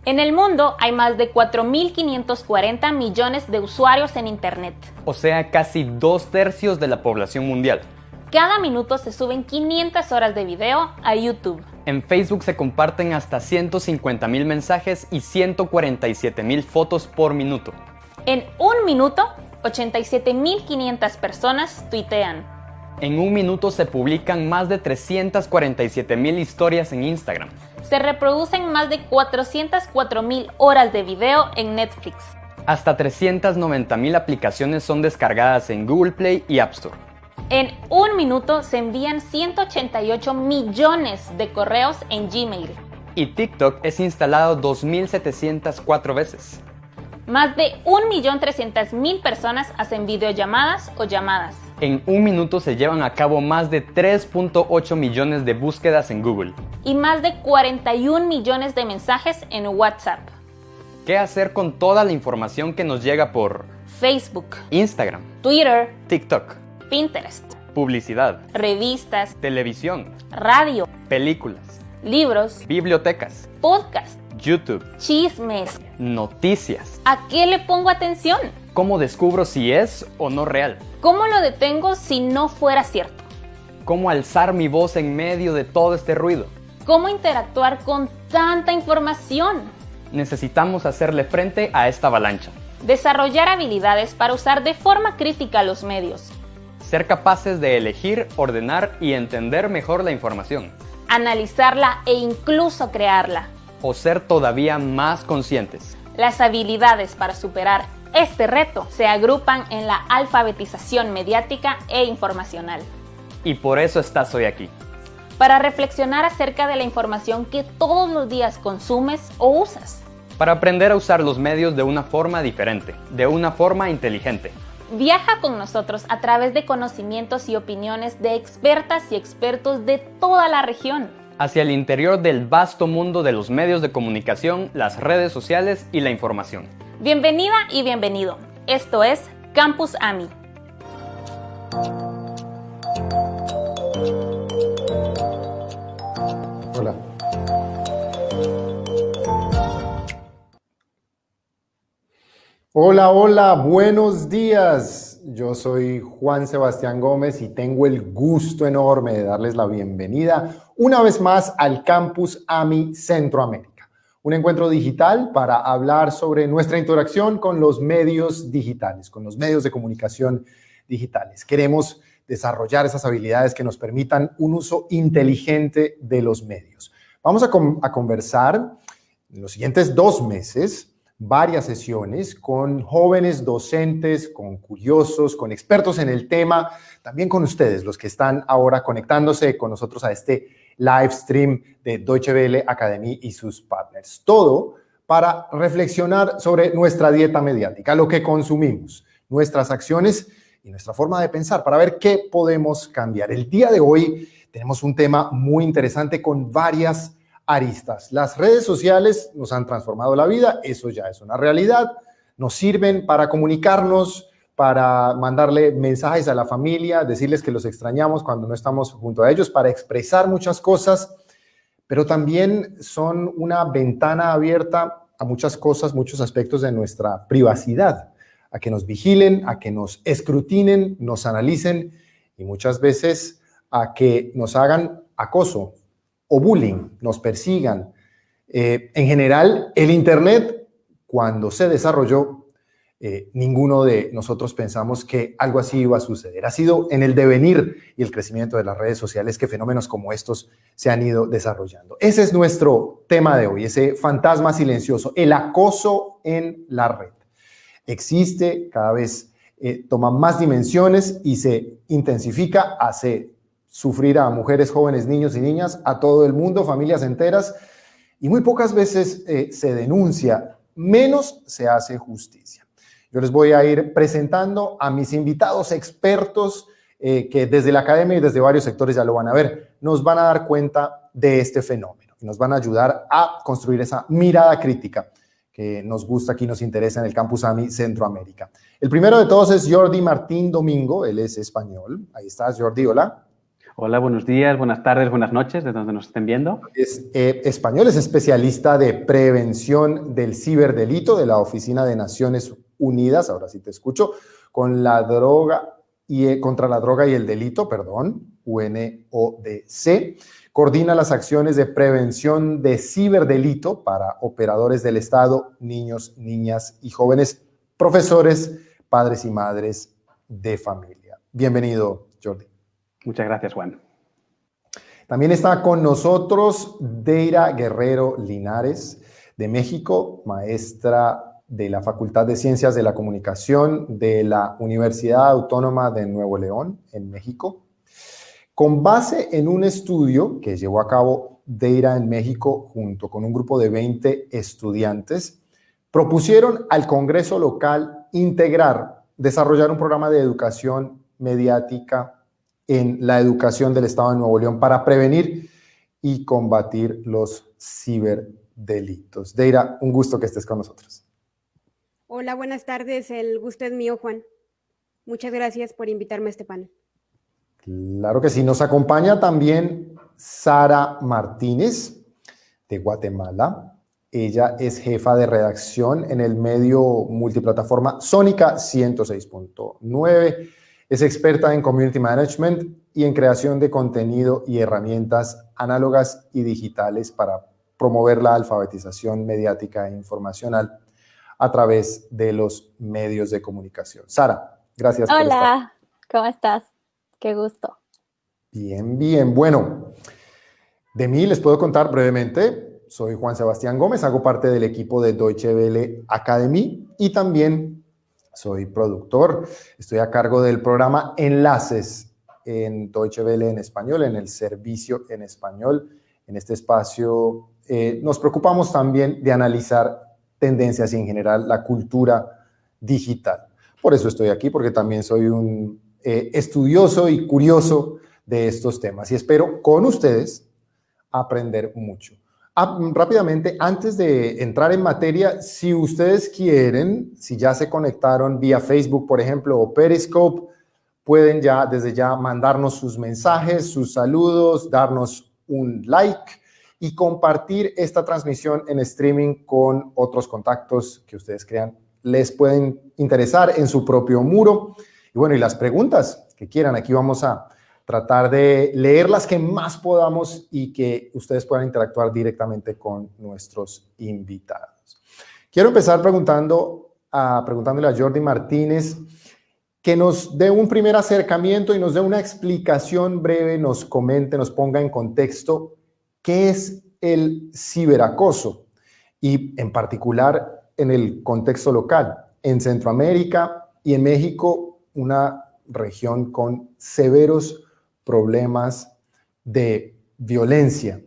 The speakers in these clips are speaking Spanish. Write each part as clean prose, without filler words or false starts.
En el mundo hay más de 4.540 millones de usuarios en Internet. O sea, casi 2/3 de la población mundial. Cada minuto se suben 500 horas de video a YouTube. En Facebook se comparten hasta 150.000 mensajes y 147.000 fotos por minuto. En un minuto, 87.500 personas tuitean. En un minuto se publican más de 347.000 historias en Instagram. Se reproducen más de 404.000 horas de video en Netflix. Hasta 390.000 aplicaciones son descargadas en Google Play y App Store. En un minuto se envían 188 millones de correos en Gmail. Y TikTok es instalado 2.704 veces. Más de 1.300.000 personas hacen videollamadas o llamadas. En un minuto se llevan a cabo más de 3.8 millones de búsquedas en Google. Y más de 41 millones de mensajes en WhatsApp. ¿Qué hacer con toda la información que nos llega por Facebook, Instagram, Twitter, TikTok, Pinterest, publicidad, revistas, televisión, radio, películas, libros, bibliotecas, podcasts, YouTube, chismes? noticias? ¿A qué le pongo atención? ¿Cómo descubro si es o no real? ¿Cómo lo detengo si no fuera cierto? ¿Cómo alzar mi voz en medio de todo este ruido? ¿Cómo interactuar con tanta información? Necesitamos hacerle frente a esta avalancha. Desarrollar habilidades para usar de forma crítica los medios. Ser capaces de elegir, ordenar y entender mejor la información. Analizarla e incluso crearla. O ser todavía más conscientes. Las habilidades para superar este reto se agrupan en la alfabetización mediática e informacional. Y por eso estás hoy aquí. Para reflexionar acerca de la información que todos los días consumes o usas. Para aprender a usar los medios de una forma diferente, de una forma inteligente. Viaja con nosotros a través de conocimientos y opiniones de expertas y expertos de toda la región. Hacia el interior del vasto mundo de los medios de comunicación, las redes sociales y la información. Bienvenida y bienvenido. Esto es Campus AMI. Hola. Hola, hola, buenos días. Yo soy Juan Sebastián Gómez y tengo el gusto enorme de darles la bienvenida una vez más al Campus AMI Centroamérica, un encuentro digital para hablar sobre nuestra interacción con los medios digitales, con los medios de comunicación digitales. Queremos desarrollar esas habilidades que nos permitan un uso inteligente de los medios. Vamos a conversar en los siguientes 2 meses, varias sesiones con jóvenes docentes, con curiosos, con expertos en el tema, también con ustedes, los que están ahora conectándose con nosotros a este live stream de Deutsche Welle Academy y sus partners. Todo para reflexionar sobre nuestra dieta mediática, lo que consumimos, nuestras acciones y nuestra forma de pensar, para ver qué podemos cambiar. El día de hoy tenemos un tema muy interesante con varias aristas. Las redes sociales nos han transformado la vida, eso ya es una realidad. Nos sirven para comunicarnos, para mandarle mensajes a la familia, decirles que los extrañamos cuando no estamos junto a ellos, para expresar muchas cosas, pero también son una ventana abierta a muchas cosas, muchos aspectos de nuestra privacidad, a que nos vigilen, a que nos escrutinen, nos analicen y muchas veces a que nos hagan acoso o bullying, nos persigan. En general, el Internet, cuando se desarrolló, ninguno de nosotros pensamos que algo así iba a suceder. Ha sido en el devenir y el crecimiento de las redes sociales que fenómenos como estos se han ido desarrollando. Ese es nuestro tema de hoy, ese fantasma silencioso, el acoso en la red. Existe, cada vez toma más dimensiones y se intensifica, hace sufrir a mujeres, jóvenes, niños y niñas, a todo el mundo, familias enteras, y muy pocas veces se denuncia, menos se hace justicia. Yo les voy a ir presentando a mis invitados expertos que desde la academia y desde varios sectores ya lo van a ver, nos van a dar cuenta de este fenómeno y nos van a ayudar a construir esa mirada crítica que nos gusta aquí, nos interesa en el Campus AMI Centroamérica. El primero de todos es Jordi Martín Domingo, él es español. Ahí estás, Jordi, hola. Hola, buenos días, buenas tardes, buenas noches, de donde nos estén viendo. Es español, es especialista de prevención del ciberdelito de la Oficina de Naciones Unidas, ahora sí te escucho, contra la droga y el delito, UNODC. Coordina las acciones de prevención de ciberdelito para operadores del Estado, niños, niñas y jóvenes, profesores, padres y madres de familia. Bienvenido, Jordi. Muchas gracias, Juan. También está con nosotros Deira Guerrero Linares, de México, maestra de la Facultad de Ciencias de la Comunicación de la Universidad Autónoma de Nuevo León, en México. Con base en un estudio que llevó a cabo Deira en México junto con un grupo de 20 estudiantes, propusieron al Congreso local desarrollar un programa de educación mediática en la educación del Estado de Nuevo León para prevenir y combatir los ciberdelitos. Deira, un gusto que estés con nosotros. Hola, buenas tardes. El gusto es mío, Juan. Muchas gracias por invitarme a este panel. Claro que sí. Nos acompaña también Sara Martínez, de Guatemala. Ella es jefa de redacción en el medio multiplataforma Sónica 106.9. Es experta en Community Management y en creación de contenido y herramientas análogas y digitales para promover la alfabetización mediática e informacional a través de los medios de comunicación. Sara, gracias por estar. Hola, ¿cómo estás? Qué gusto. Bien, bien. Bueno, de mí les puedo contar brevemente. Soy Juan Sebastián Gómez, hago parte del equipo de Deutsche Welle Academy y también soy productor. Estoy a cargo del programa Enlaces en Deutsche Welle en español, en el servicio en español. En este espacio nos preocupamos también de analizar tendencias y en general la cultura digital. Por eso estoy aquí, porque también soy un estudioso y curioso de estos temas y espero con ustedes aprender mucho. Rápidamente, antes de entrar en materia, si ustedes quieren, si ya se conectaron vía Facebook, por ejemplo, o Periscope, pueden ya desde ya mandarnos sus mensajes, sus saludos, darnos un like y compartir esta transmisión en streaming con otros contactos que ustedes crean les pueden interesar en su propio muro. Y bueno, y las preguntas que quieran, aquí vamos a tratar de leer las que más podamos y que ustedes puedan interactuar directamente con nuestros invitados. Quiero empezar preguntándole a Jordi Martínez que nos dé un primer acercamiento y nos dé una explicación breve, nos comente, nos ponga en contexto qué es el ciberacoso y en particular en el contexto local. En Centroamérica y en México, una región con severos problemas de violencia.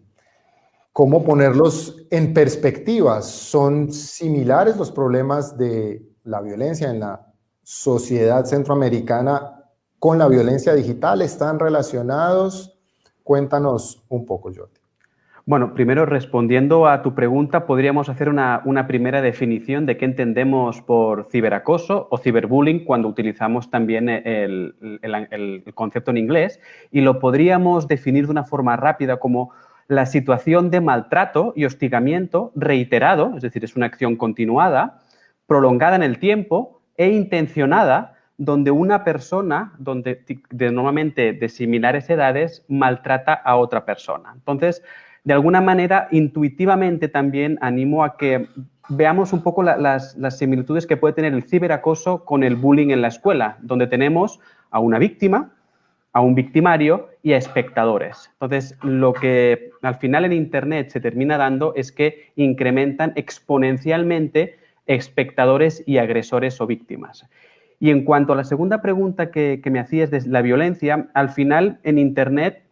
¿Cómo ponerlos en perspectiva? ¿Son similares los problemas de la violencia en la sociedad centroamericana con la violencia digital? ¿Están relacionados? Cuéntanos un poco, Jordi. Bueno, primero respondiendo a tu pregunta, podríamos hacer una primera definición de qué entendemos por ciberacoso o ciberbullying cuando utilizamos también el concepto en inglés, y lo podríamos definir de una forma rápida como la situación de maltrato y hostigamiento reiterado, es decir, es una acción continuada, prolongada en el tiempo e intencionada, donde una persona, normalmente de similares edades, maltrata a otra persona. Entonces, de alguna manera, intuitivamente también animo a que veamos un poco las similitudes que puede tener el ciberacoso con el bullying en la escuela, donde tenemos a una víctima, a un victimario y a espectadores. Entonces, lo que al final en Internet se termina dando es que incrementan exponencialmente espectadores y agresores o víctimas. Y en cuanto a la segunda pregunta que me hacías de la violencia, al final en Internet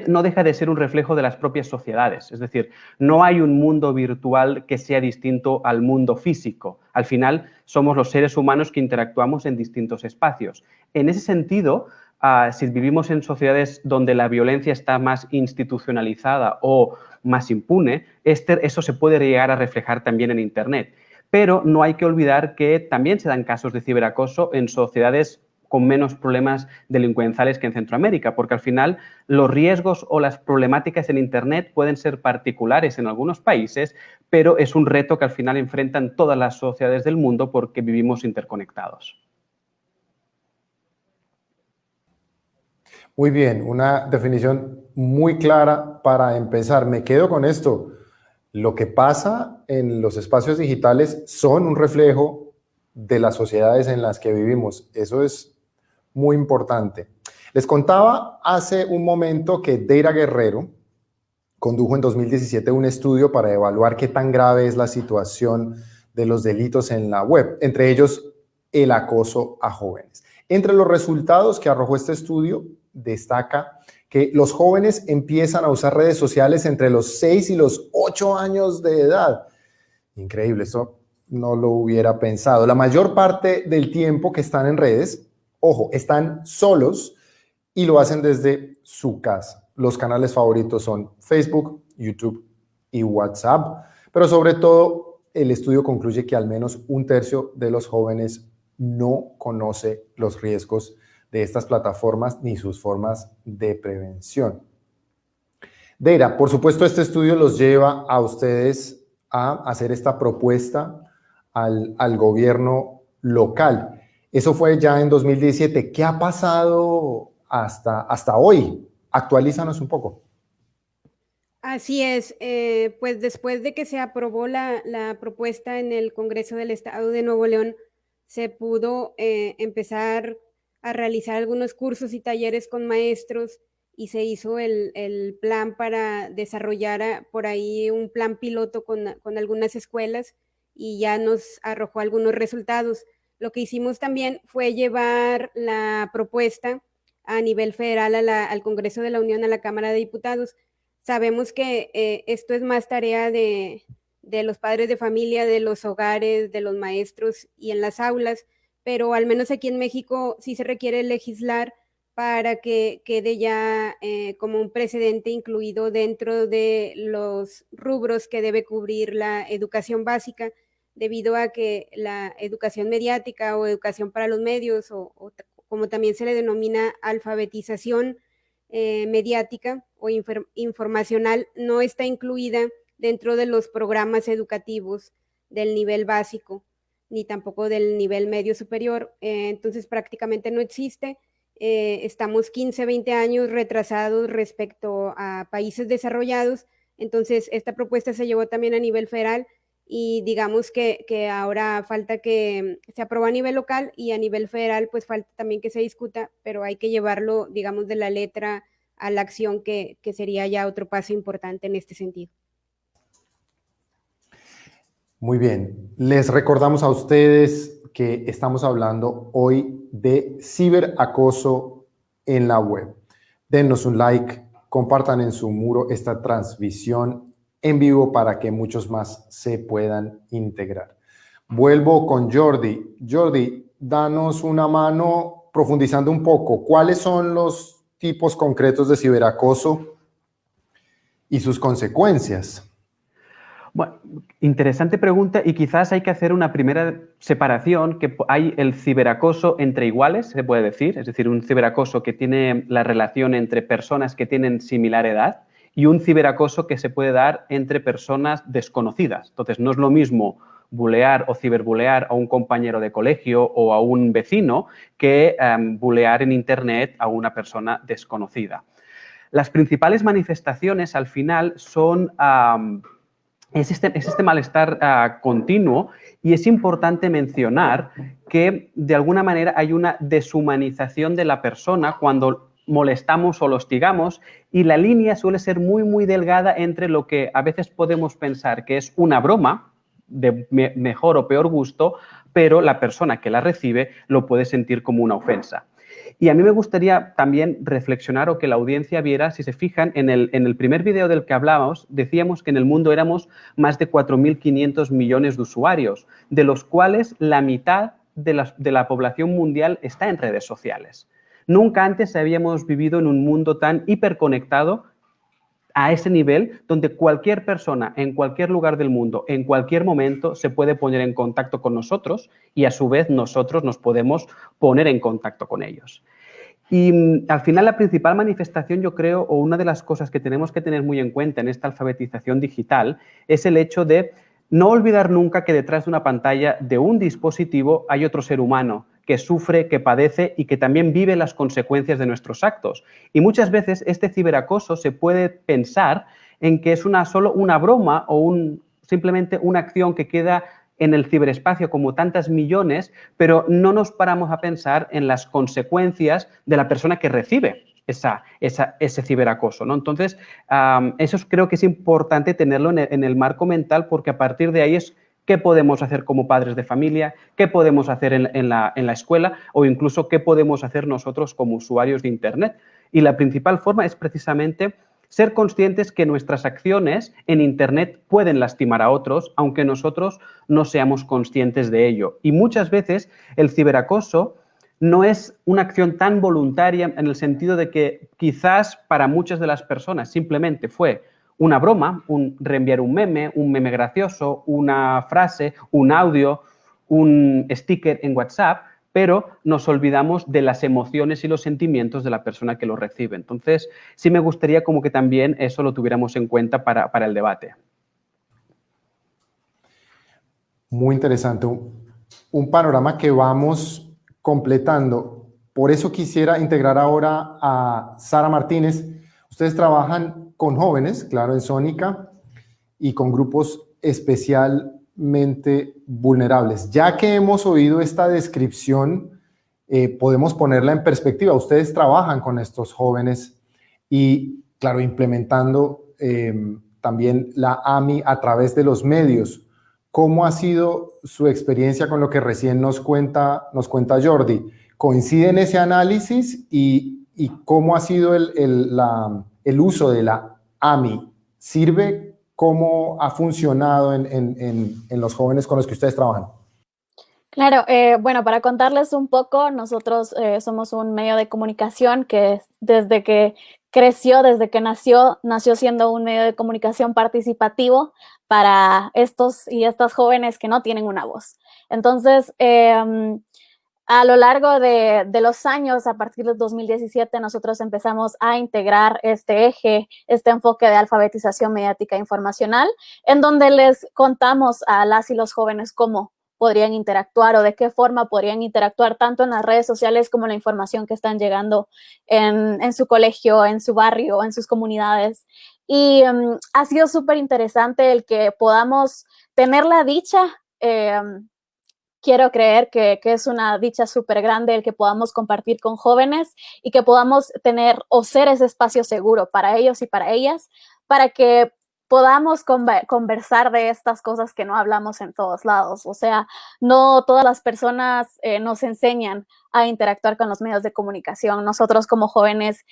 no deja de ser un reflejo de las propias sociedades, es decir, no hay un mundo virtual que sea distinto al mundo físico. Al final, somos los seres humanos que interactuamos en distintos espacios. En ese sentido, si vivimos en sociedades donde la violencia está más institucionalizada o más impune, eso se puede llegar a reflejar también en Internet. Pero no hay que olvidar que también se dan casos de ciberacoso en sociedades con menos problemas delincuenciales que en Centroamérica, porque al final los riesgos o las problemáticas en Internet pueden ser particulares en algunos países, pero es un reto que al final enfrentan todas las sociedades del mundo porque vivimos interconectados. Muy bien, una definición muy clara para empezar. Me quedo con esto. Lo que pasa en los espacios digitales son un reflejo de las sociedades en las que vivimos. Eso es muy importante. Les contaba hace un momento que Deira Guerrero condujo en 2017 un estudio para evaluar qué tan grave es la situación de los delitos en la web, entre ellos el acoso a jóvenes. Entre los resultados que arrojó este estudio, destaca que los jóvenes empiezan a usar redes sociales entre los 6 y los 8 años de edad. Increíble, eso no lo hubiera pensado. La mayor parte del tiempo que están en redes, ojo, están solos y lo hacen desde su casa. Los canales favoritos son Facebook, YouTube y WhatsApp, pero sobre todo el estudio concluye que al menos un tercio de los jóvenes no conoce los riesgos de estas plataformas ni sus formas de prevención. Deira, por supuesto, este estudio los lleva a ustedes a hacer esta propuesta al gobierno local. Eso fue ya en 2017. ¿Qué ha pasado hasta hoy? Actualízanos un poco. Así es, pues después de que se aprobó la propuesta en el Congreso del Estado de Nuevo León, se pudo empezar a realizar algunos cursos y talleres con maestros y se hizo el plan para desarrollar por ahí un plan piloto con algunas escuelas y ya nos arrojó algunos resultados. Lo que hicimos también fue llevar la propuesta a nivel federal al Congreso de la Unión, a la Cámara de Diputados. Sabemos que esto es más tarea de los padres de familia, de los hogares, de los maestros y en las aulas, pero al menos aquí en México sí se requiere legislar para que quede ya como un precedente incluido dentro de los rubros que debe cubrir la educación básica, debido a que la educación mediática o educación para los medios, o como también se le denomina alfabetización mediática o informacional, no está incluida dentro de los programas educativos del nivel básico, ni tampoco del nivel medio superior. Entonces prácticamente no existe. Estamos 15, 20 años retrasados respecto a países desarrollados. Entonces esta propuesta se llevó también a nivel federal y digamos que ahora falta que se apruebe a nivel local y a nivel federal pues falta también que se discuta, pero hay que llevarlo, digamos, de la letra a la acción, que sería ya otro paso importante en este sentido. Muy bien, les recordamos a ustedes que estamos hablando hoy de ciberacoso en la web. Dennos un like, compartan en su muro esta transmisión en vivo para que muchos más se puedan integrar. Vuelvo con Jordi. Jordi, danos una mano profundizando un poco. ¿Cuáles son los tipos concretos de ciberacoso y sus consecuencias? Bueno, interesante pregunta y quizás hay que hacer una primera separación, que hay el ciberacoso entre iguales, se puede decir, es decir, un ciberacoso que tiene la relación entre personas que tienen similar edad y un ciberacoso que se puede dar entre personas desconocidas. Entonces, no es lo mismo bulear o ciberbulear a un compañero de colegio o a un vecino que bulear en Internet a una persona desconocida. Las principales manifestaciones al final son... Es este malestar continuo, y es importante mencionar que de alguna manera hay una deshumanización de la persona cuando molestamos o lo hostigamos, y la línea suele ser muy, muy delgada entre lo que a veces podemos pensar que es una broma de mejor o peor gusto, pero la persona que la recibe lo puede sentir como una ofensa. Y a mí me gustaría también reflexionar, o que la audiencia viera, si se fijan, en el primer video del que hablábamos, decíamos que en el mundo éramos más de 4.500 millones de usuarios, de los cuales la mitad de la población mundial está en redes sociales. Nunca antes habíamos vivido en un mundo tan hiperconectado, a ese nivel donde cualquier persona en cualquier lugar del mundo, en cualquier momento, se puede poner en contacto con nosotros y a su vez nosotros nos podemos poner en contacto con ellos. Y al final la principal manifestación, yo creo, o una de las cosas que tenemos que tener muy en cuenta en esta alfabetización digital es el hecho de no olvidar nunca que detrás de una pantalla de un dispositivo hay otro ser humano que sufre, que padece y que también vive las consecuencias de nuestros actos. Y muchas veces este ciberacoso se puede pensar en que es solo una broma o simplemente una acción que queda en el ciberespacio como tantas millones, pero no nos paramos a pensar en las consecuencias de la persona que recibe ese ciberacoso, ¿no? Entonces, eso creo que es importante tenerlo en el marco mental, porque a partir de ahí es qué podemos hacer como padres de familia, qué podemos hacer en la escuela o incluso qué podemos hacer nosotros como usuarios de Internet. Y la principal forma es precisamente ser conscientes que nuestras acciones en Internet pueden lastimar a otros, aunque nosotros no seamos conscientes de ello. Y muchas veces el ciberacoso no es una acción tan voluntaria en el sentido de que quizás para muchas de las personas simplemente fue una broma, reenviar un meme gracioso, una frase, un audio, un sticker en WhatsApp, pero nos olvidamos de las emociones y los sentimientos de la persona que lo recibe. Entonces, sí me gustaría como que también eso lo tuviéramos en cuenta para el debate. Muy interesante. Un panorama que vamos completando. Por eso quisiera integrar ahora a Sara Martínez. Ustedes trabajan con jóvenes, claro, en Sónica, y con grupos especialmente vulnerables. Ya que hemos oído esta descripción, podemos ponerla en perspectiva. Ustedes trabajan con estos jóvenes y, claro, implementando también la AMI a través de los medios. ¿Cómo ha sido su experiencia con lo que recién nos cuenta Jordi? ¿Coincide en ese análisis y cómo ha sido el uso de la AMI? ¿Sirve? ¿Cómo ha funcionado en los jóvenes con los que ustedes trabajan? Claro, bueno, para contarles un poco, nosotros somos un medio de comunicación que desde que creció, desde que nació siendo un medio de comunicación participativo para estos y estas jóvenes que no tienen una voz. Entonces, a lo largo de los años, a partir del 2017, nosotros empezamos a integrar este eje, este enfoque de alfabetización mediática informacional, en donde les contamos a las y los jóvenes cómo podrían interactuar o de qué forma podrían interactuar tanto en las redes sociales como la información que están llegando en su colegio, en su barrio, en sus comunidades. Y ha sido súper interesante el que podamos tener la dicha, quiero creer que es una dicha súper grande el que podamos compartir con jóvenes y que podamos tener o ser ese espacio seguro para ellos y para ellas, para que podamos conversar de estas cosas que no hablamos en todos lados. O sea, no todas las personas nos enseñan a interactuar con los medios de comunicación. Nosotros como jóvenes,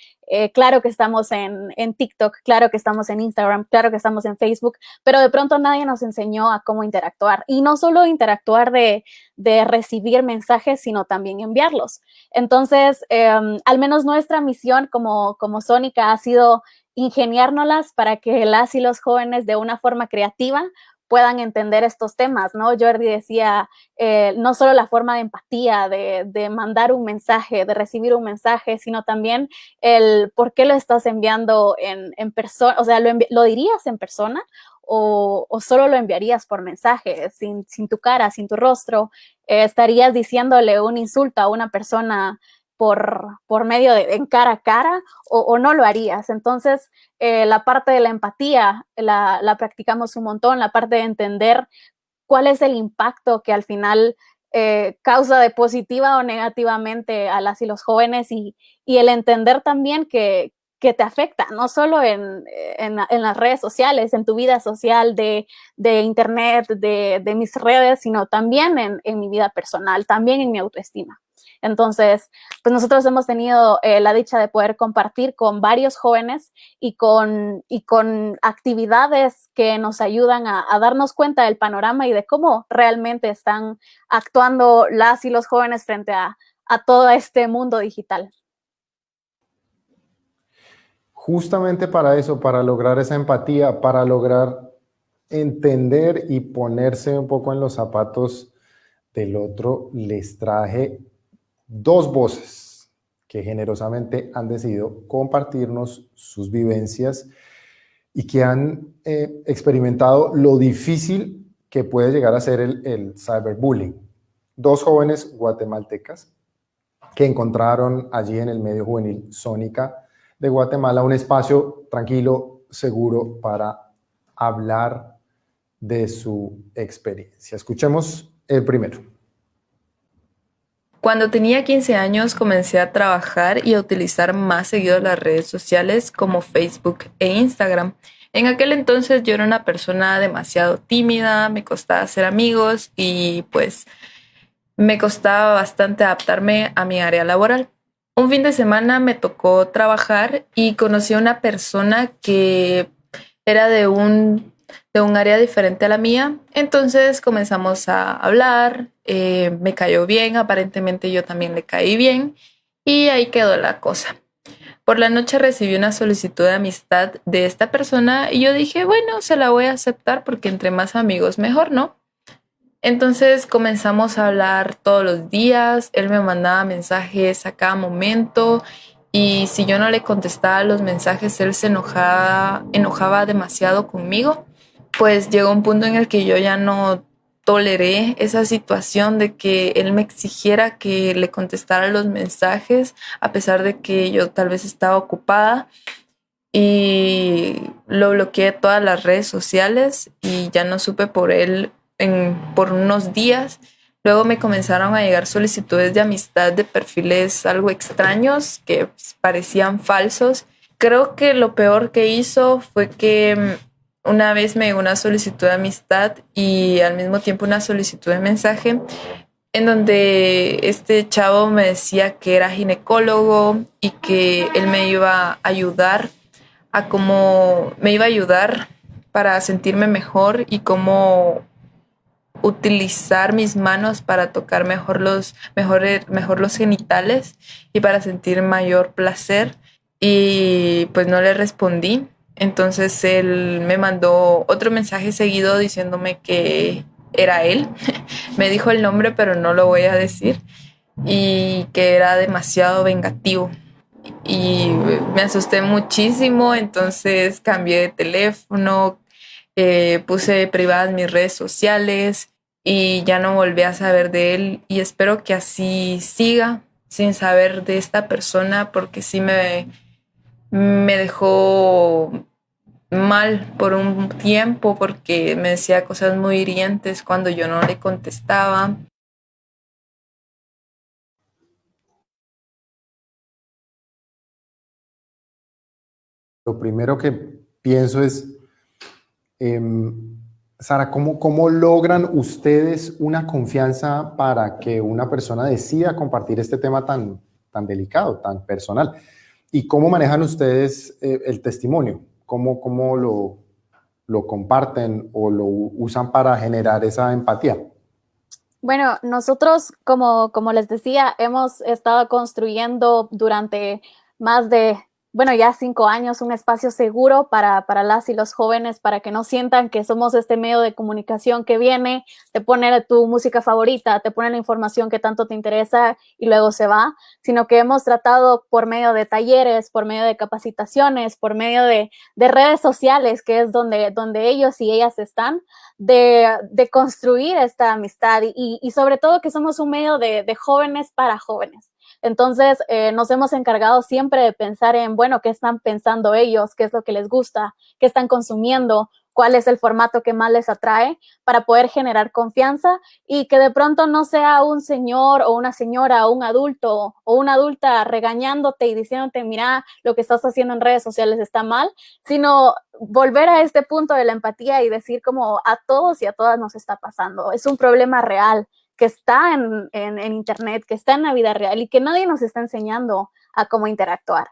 claro que estamos en TikTok, claro que estamos en Instagram, claro que estamos en Facebook, pero de pronto nadie nos enseñó a cómo interactuar. Y no solo interactuar de recibir mensajes, sino también enviarlos. Entonces, al menos nuestra misión como Sónica ha sido ingeniárnoslas para que las y los jóvenes de una forma creativa puedan entender estos temas, ¿no? Jordi decía, no solo la forma de empatía, de mandar un mensaje, de recibir un mensaje, sino también el por qué lo estás enviando en persona, o sea, ¿lo dirías en persona o solo lo enviarías por mensaje, sin tu cara, sin tu rostro? ¿Estarías diciéndole un insulto a una persona por medio en cara a cara o no lo harías? Entonces, la parte de la empatía la practicamos un montón, la parte de entender cuál es el impacto que al final causa de positiva o negativamente a las y los jóvenes y el entender también que te afecta, no solo en las redes sociales, en tu vida social de internet, de mis redes, sino también en mi vida personal, también en mi autoestima. Entonces, pues nosotros hemos tenido la dicha de poder compartir con varios jóvenes y con actividades que nos ayudan a darnos cuenta del panorama y de cómo realmente están actuando las y los jóvenes frente a todo este mundo digital. justamente para eso, para lograr esa empatía, para lograr entender y ponerse un poco en los zapatos del otro, les traje dos voces que generosamente han decidido compartirnos sus vivencias y que han experimentado lo difícil que puede llegar a ser el cyberbullying. Dos jóvenes guatemaltecas que encontraron allí en el medio juvenil Sónica de Guatemala un espacio tranquilo, seguro para hablar de su experiencia. Escuchemos el primero. Cuando tenía 15 años comencé a trabajar y a utilizar más seguido las redes sociales como Facebook e Instagram. En aquel entonces yo era una persona demasiado tímida, me costaba hacer amigos y pues me costaba bastante adaptarme a mi área laboral. Un fin de semana me tocó trabajar y conocí a una persona que era de un área diferente a la mía. Entonces comenzamos a hablar, me cayó bien, aparentemente yo también le caí bien y ahí quedó la cosa. Por la noche recibí una solicitud de amistad de esta persona y yo dije, bueno, se la voy a aceptar porque entre más amigos mejor, ¿no? Entonces comenzamos a hablar todos los días, él me mandaba mensajes a cada momento y si yo no le contestaba los mensajes, él se enojaba demasiado conmigo. Pues llegó un punto en el que yo ya no toleré esa situación de que él me exigiera que le contestara los mensajes a pesar de que yo tal vez estaba ocupada y lo bloqueé de todas las redes sociales y ya no supe por él por unos días. Luego me comenzaron a llegar solicitudes de amistad de perfiles algo extraños que parecían falsos. Creo que lo peor que hizo fue que una vez me llegó una solicitud de amistad y al mismo tiempo una solicitud de mensaje en donde este chavo me decía que era ginecólogo y que él me iba a ayudar para sentirme mejor y cómo utilizar mis manos para tocar mejor los genitales y para sentir mayor placer. Y pues no le respondí. Entonces él me mandó otro mensaje seguido diciéndome que era él. Me dijo el nombre, pero no lo voy a decir. Y que era demasiado vengativo. Y me asusté muchísimo, entonces cambié de teléfono, puse privadas mis redes sociales y ya no volví a saber de él. Y espero que así siga sin saber de esta persona porque sí me dejó mal por un tiempo porque me decía cosas muy hirientes cuando yo no le contestaba. Lo primero que pienso es, Sara, ¿cómo logran ustedes una confianza para que una persona decida compartir este tema tan delicado, tan personal? ¿Y cómo manejan ustedes el testimonio? ¿Cómo lo comparten o lo usan para generar esa empatía? Bueno, nosotros, como les decía, hemos estado construyendo durante más de, ya 5 años un espacio seguro para las y los jóvenes, para que no sientan que somos este medio de comunicación que viene, te pone tu música favorita, te pone la información que tanto te interesa y luego se va, sino que hemos tratado por medio de talleres, por medio de capacitaciones, por medio de redes sociales, que es donde ellos y ellas están, de construir esta amistad y sobre todo que somos un medio de jóvenes para jóvenes. Entonces, nos hemos encargado siempre de pensar en, qué están pensando ellos, qué es lo que les gusta, qué están consumiendo, cuál es el formato que más les atrae para poder generar confianza y que de pronto no sea un señor o una señora o un adulto o una adulta regañándote y diciéndote, mira, lo que estás haciendo en redes sociales está mal, sino volver a este punto de la empatía y decir como a todos y a todas nos está pasando. Es un problema real que está en internet, que está en la vida real y que nadie nos está enseñando a cómo interactuar.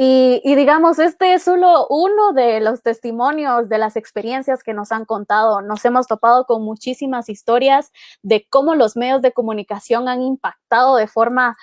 Y digamos, este es solo uno de los testimonios de las experiencias que nos han contado. Nos hemos topado con muchísimas historias de cómo los medios de comunicación han impactado de forma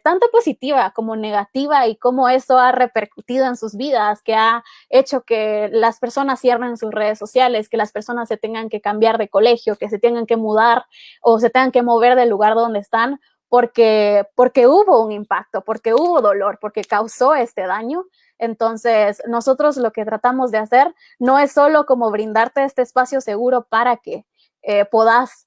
tanto positiva como negativa, y cómo eso ha repercutido en sus vidas, que ha hecho que las personas cierren sus redes sociales, que las personas se tengan que cambiar de colegio, que se tengan que mudar o se tengan que mover del lugar donde están, porque hubo un impacto, porque hubo dolor, porque causó este daño. Entonces, nosotros lo que tratamos de hacer no es solo como brindarte este espacio seguro para que puedas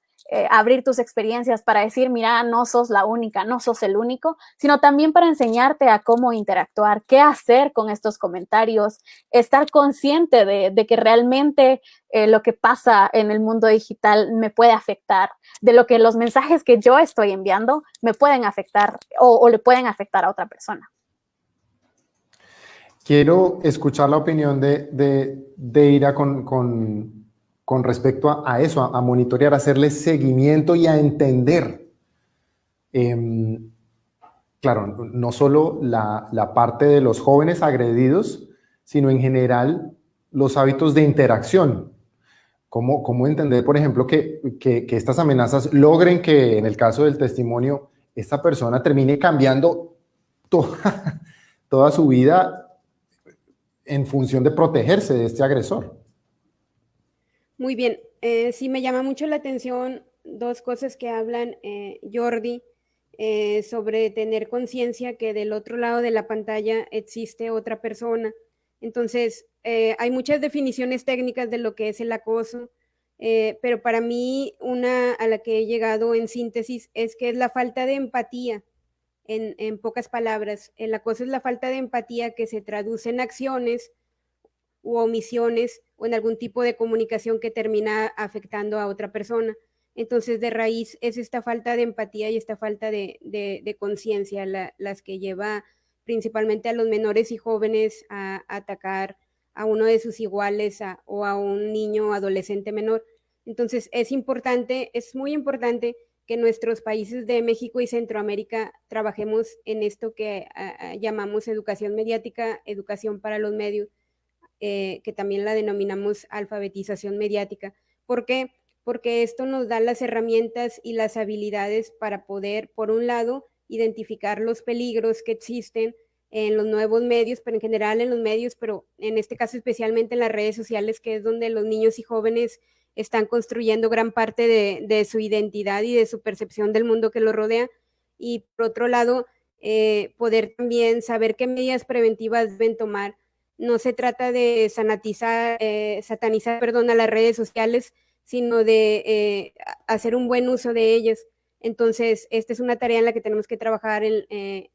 abrir tus experiencias, para decir, mira, no sos la única, no sos el único, sino también para enseñarte a cómo interactuar, qué hacer con estos comentarios, estar consciente de que realmente lo que pasa en el mundo digital me puede afectar, de lo que los mensajes que yo estoy enviando me pueden afectar o le pueden afectar a otra persona. Quiero escuchar la opinión de Ira con respecto a eso, a monitorear, a hacerle seguimiento y a entender. Claro, no solo la parte de los jóvenes agredidos, sino en general los hábitos de interacción. ¿Cómo entender, por ejemplo, que estas amenazas logren que, en el caso del testimonio, esta persona termine cambiando toda su vida en función de protegerse de este agresor? Muy bien, sí me llama mucho la atención dos cosas que hablan Jordi sobre tener conciencia que del otro lado de la pantalla existe otra persona. Entonces, hay muchas definiciones técnicas de lo que es el acoso, pero para mí una a la que he llegado en síntesis es que es la falta de empatía. En pocas palabras, el acoso es la falta de empatía que se traduce en acciones u omisiones o en algún tipo de comunicación que termina afectando a otra persona. Entonces, de raíz es esta falta de empatía y esta falta de conciencia las que lleva principalmente a los menores y jóvenes a atacar a uno de sus iguales o a un niño o adolescente menor. Entonces, es muy importante que nuestros países de México y Centroamérica trabajemos en esto que llamamos educación mediática, educación para los medios, que también la denominamos alfabetización mediática. ¿Por qué? Porque esto nos da las herramientas y las habilidades para poder, por un lado, identificar los peligros que existen en los nuevos medios, pero en general en los medios, pero en este caso especialmente en las redes sociales, que es donde los niños y jóvenes están construyendo gran parte de su identidad y de su percepción del mundo que los rodea. Y por otro lado, poder también saber qué medidas preventivas deben tomar. No se trata de satanizar a las redes sociales, sino de hacer un buen uso de ellas. Entonces, esta es una tarea en la que tenemos que trabajar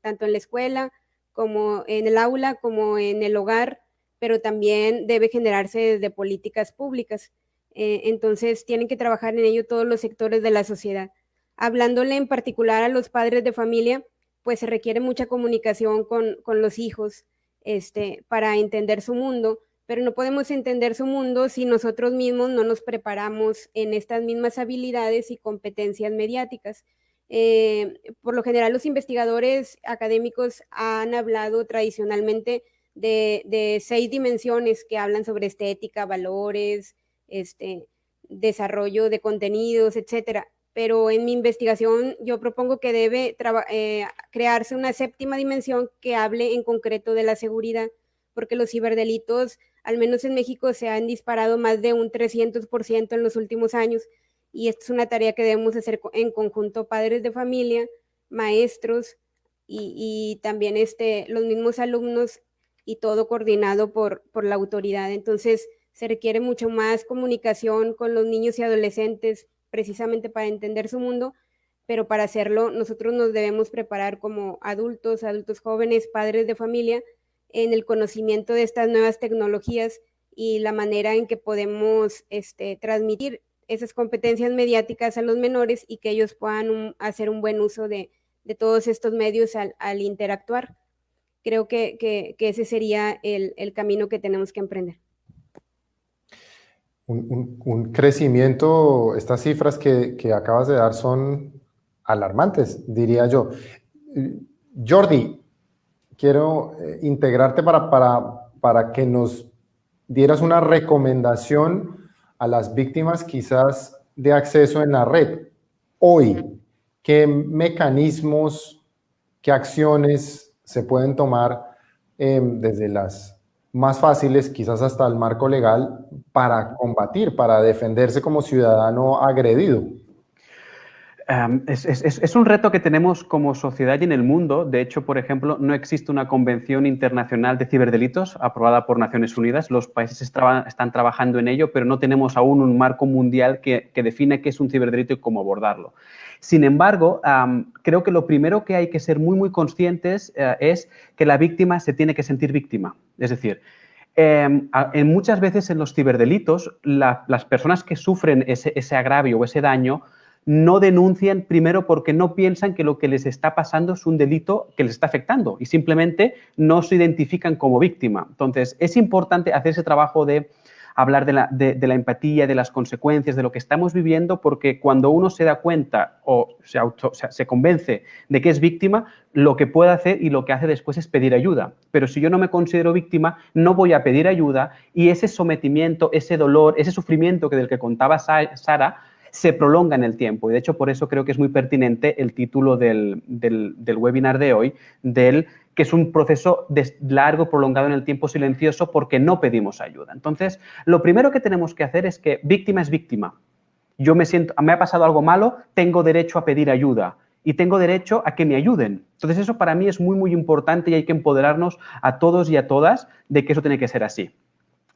tanto en la escuela, como en el aula, como en el hogar, pero también debe generarse desde políticas públicas. Entonces, tienen que trabajar en ello todos los sectores de la sociedad. Hablándole en particular a los padres de familia, pues se requiere mucha comunicación con los hijos para entender su mundo, pero no podemos entender su mundo si nosotros mismos no nos preparamos en estas mismas habilidades y competencias mediáticas. Por lo general, los investigadores académicos han hablado tradicionalmente de 6 dimensiones que hablan sobre estética, valores, desarrollo de contenidos, etcétera. Pero en mi investigación yo propongo que debe crearse una 7ª dimensión que hable en concreto de la seguridad, porque los ciberdelitos, al menos en México, se han disparado más de un 300% en los últimos años, y esta es una tarea que debemos hacer en conjunto padres de familia, maestros y también los mismos alumnos, y todo coordinado por la autoridad. Entonces, se requiere mucho más comunicación con los niños y adolescentes, precisamente para entender su mundo, pero para hacerlo nosotros nos debemos preparar como adultos jóvenes, padres de familia, en el conocimiento de estas nuevas tecnologías y la manera en que podemos transmitir esas competencias mediáticas a los menores y que ellos puedan hacer un buen uso de todos estos medios al interactuar. Creo que ese sería el camino que tenemos que emprender. Un crecimiento, estas cifras que acabas de dar son alarmantes, diría yo. Jordi, quiero integrarte para que nos dieras una recomendación a las víctimas quizás de acceso en la red. Hoy, ¿qué mecanismos qué acciones se pueden tomar desde las más fáciles, quizás hasta el marco legal, para combatir, para defenderse como ciudadano agredido? Es un reto que tenemos como sociedad y en el mundo. De hecho, por ejemplo, no existe una convención internacional de ciberdelitos aprobada por Naciones Unidas. Los países están trabajando en ello, pero no tenemos aún un marco mundial que define qué es un ciberdelito y cómo abordarlo. Sin embargo, creo que lo primero que hay que ser muy conscientes es que la víctima se tiene que sentir víctima. Es decir, muchas veces en los ciberdelitos, las personas que sufren ese agravio o ese daño no denuncian primero porque no piensan que lo que les está pasando es un delito que les está afectando y simplemente no se identifican como víctima. Entonces, es importante hacer ese trabajo de hablar de la empatía, de las consecuencias, de lo que estamos viviendo, porque cuando uno se da cuenta o se convence de que es víctima, lo que puede hacer y lo que hace después es pedir ayuda. Pero si yo no me considero víctima, no voy a pedir ayuda y ese sometimiento, ese dolor, ese sufrimiento del que contaba Sara, se prolonga en el tiempo. Y de hecho, por eso creo que es muy pertinente el título del webinar de hoy, que es un proceso largo, prolongado en el tiempo, silencioso, porque no pedimos ayuda. Entonces, lo primero que tenemos que hacer es que víctima es víctima. Me ha pasado algo malo, tengo derecho a pedir ayuda y tengo derecho a que me ayuden. Entonces, eso para mí es muy importante y hay que empoderarnos a todos y a todas de que eso tiene que ser así.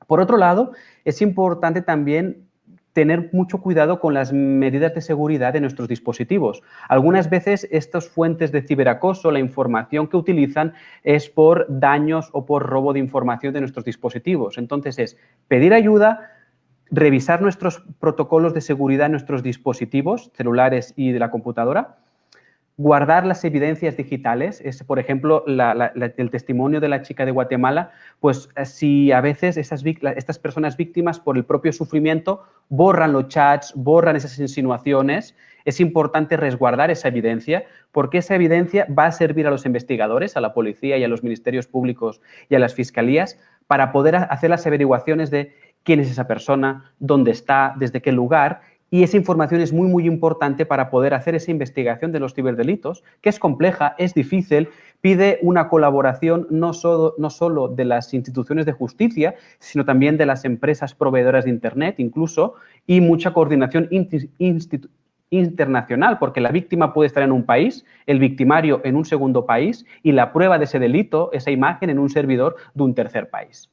Por otro lado, es importante también tener mucho cuidado con las medidas de seguridad de nuestros dispositivos. Algunas veces estas fuentes de ciberacoso, la información que utilizan es por daños o por robo de información de nuestros dispositivos. Entonces es pedir ayuda, revisar nuestros protocolos de seguridad en nuestros dispositivos celulares y de la computadora, guardar las evidencias digitales. Por ejemplo, el testimonio de la chica de Guatemala, pues si a veces estas personas víctimas por el propio sufrimiento borran los chats, borran esas insinuaciones, es importante resguardar esa evidencia porque esa evidencia va a servir a los investigadores, a la policía y a los ministerios públicos y a las fiscalías para poder hacer las averiguaciones de quién es esa persona, dónde está, desde qué lugar. Y esa información es muy importante para poder hacer esa investigación de los ciberdelitos, que es compleja, es difícil, pide una colaboración no solo de las instituciones de justicia, sino también de las empresas proveedoras de Internet incluso, y mucha coordinación internacional, porque la víctima puede estar en un país, el victimario en un segundo país y la prueba de ese delito, esa imagen, en un servidor de un tercer país.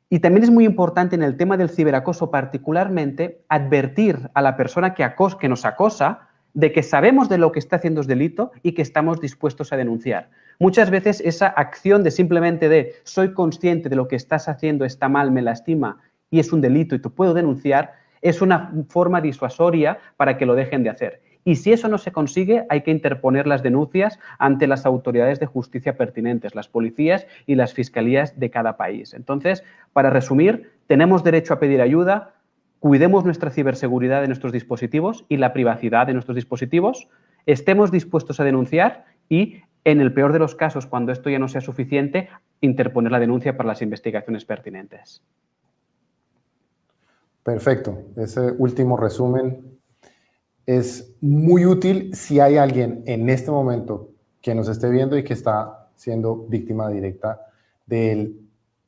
Y también es muy importante en el tema del ciberacoso particularmente advertir a la persona que nos acosa de que sabemos de lo que está haciendo es delito y que estamos dispuestos a denunciar. Muchas veces esa acción de simplemente soy consciente de lo que estás haciendo está mal, me lastima y es un delito y te puedo denunciar, es una forma disuasoria para que lo dejen de hacer. Y si eso no se consigue, hay que interponer las denuncias ante las autoridades de justicia pertinentes, las policías y las fiscalías de cada país. Entonces, para resumir, tenemos derecho a pedir ayuda, cuidemos nuestra ciberseguridad de nuestros dispositivos y la privacidad de nuestros dispositivos, estemos dispuestos a denunciar y, en el peor de los casos, cuando esto ya no sea suficiente, interponer la denuncia para las investigaciones pertinentes. Perfecto. Ese último resumen es muy útil si hay alguien en este momento que nos esté viendo y que está siendo víctima directa del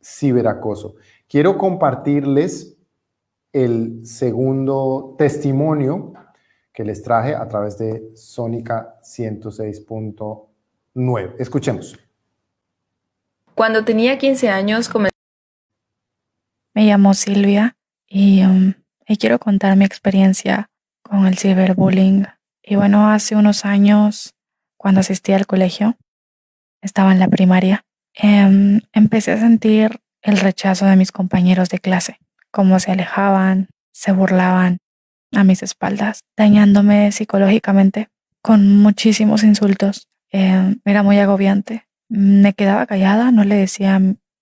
ciberacoso. Quiero compartirles el segundo testimonio que les traje a través de Sónica 106.9. Escuchemos. Cuando tenía 15 años comencé... Me llamo Silvia y quiero contar mi experiencia con el ciberbullying. Y bueno, hace unos años, cuando asistí al colegio, estaba en la primaria, empecé a sentir el rechazo de mis compañeros de clase, cómo se alejaban, se burlaban a mis espaldas, dañándome psicológicamente con muchísimos insultos. Era muy agobiante. Me quedaba callada, no le decía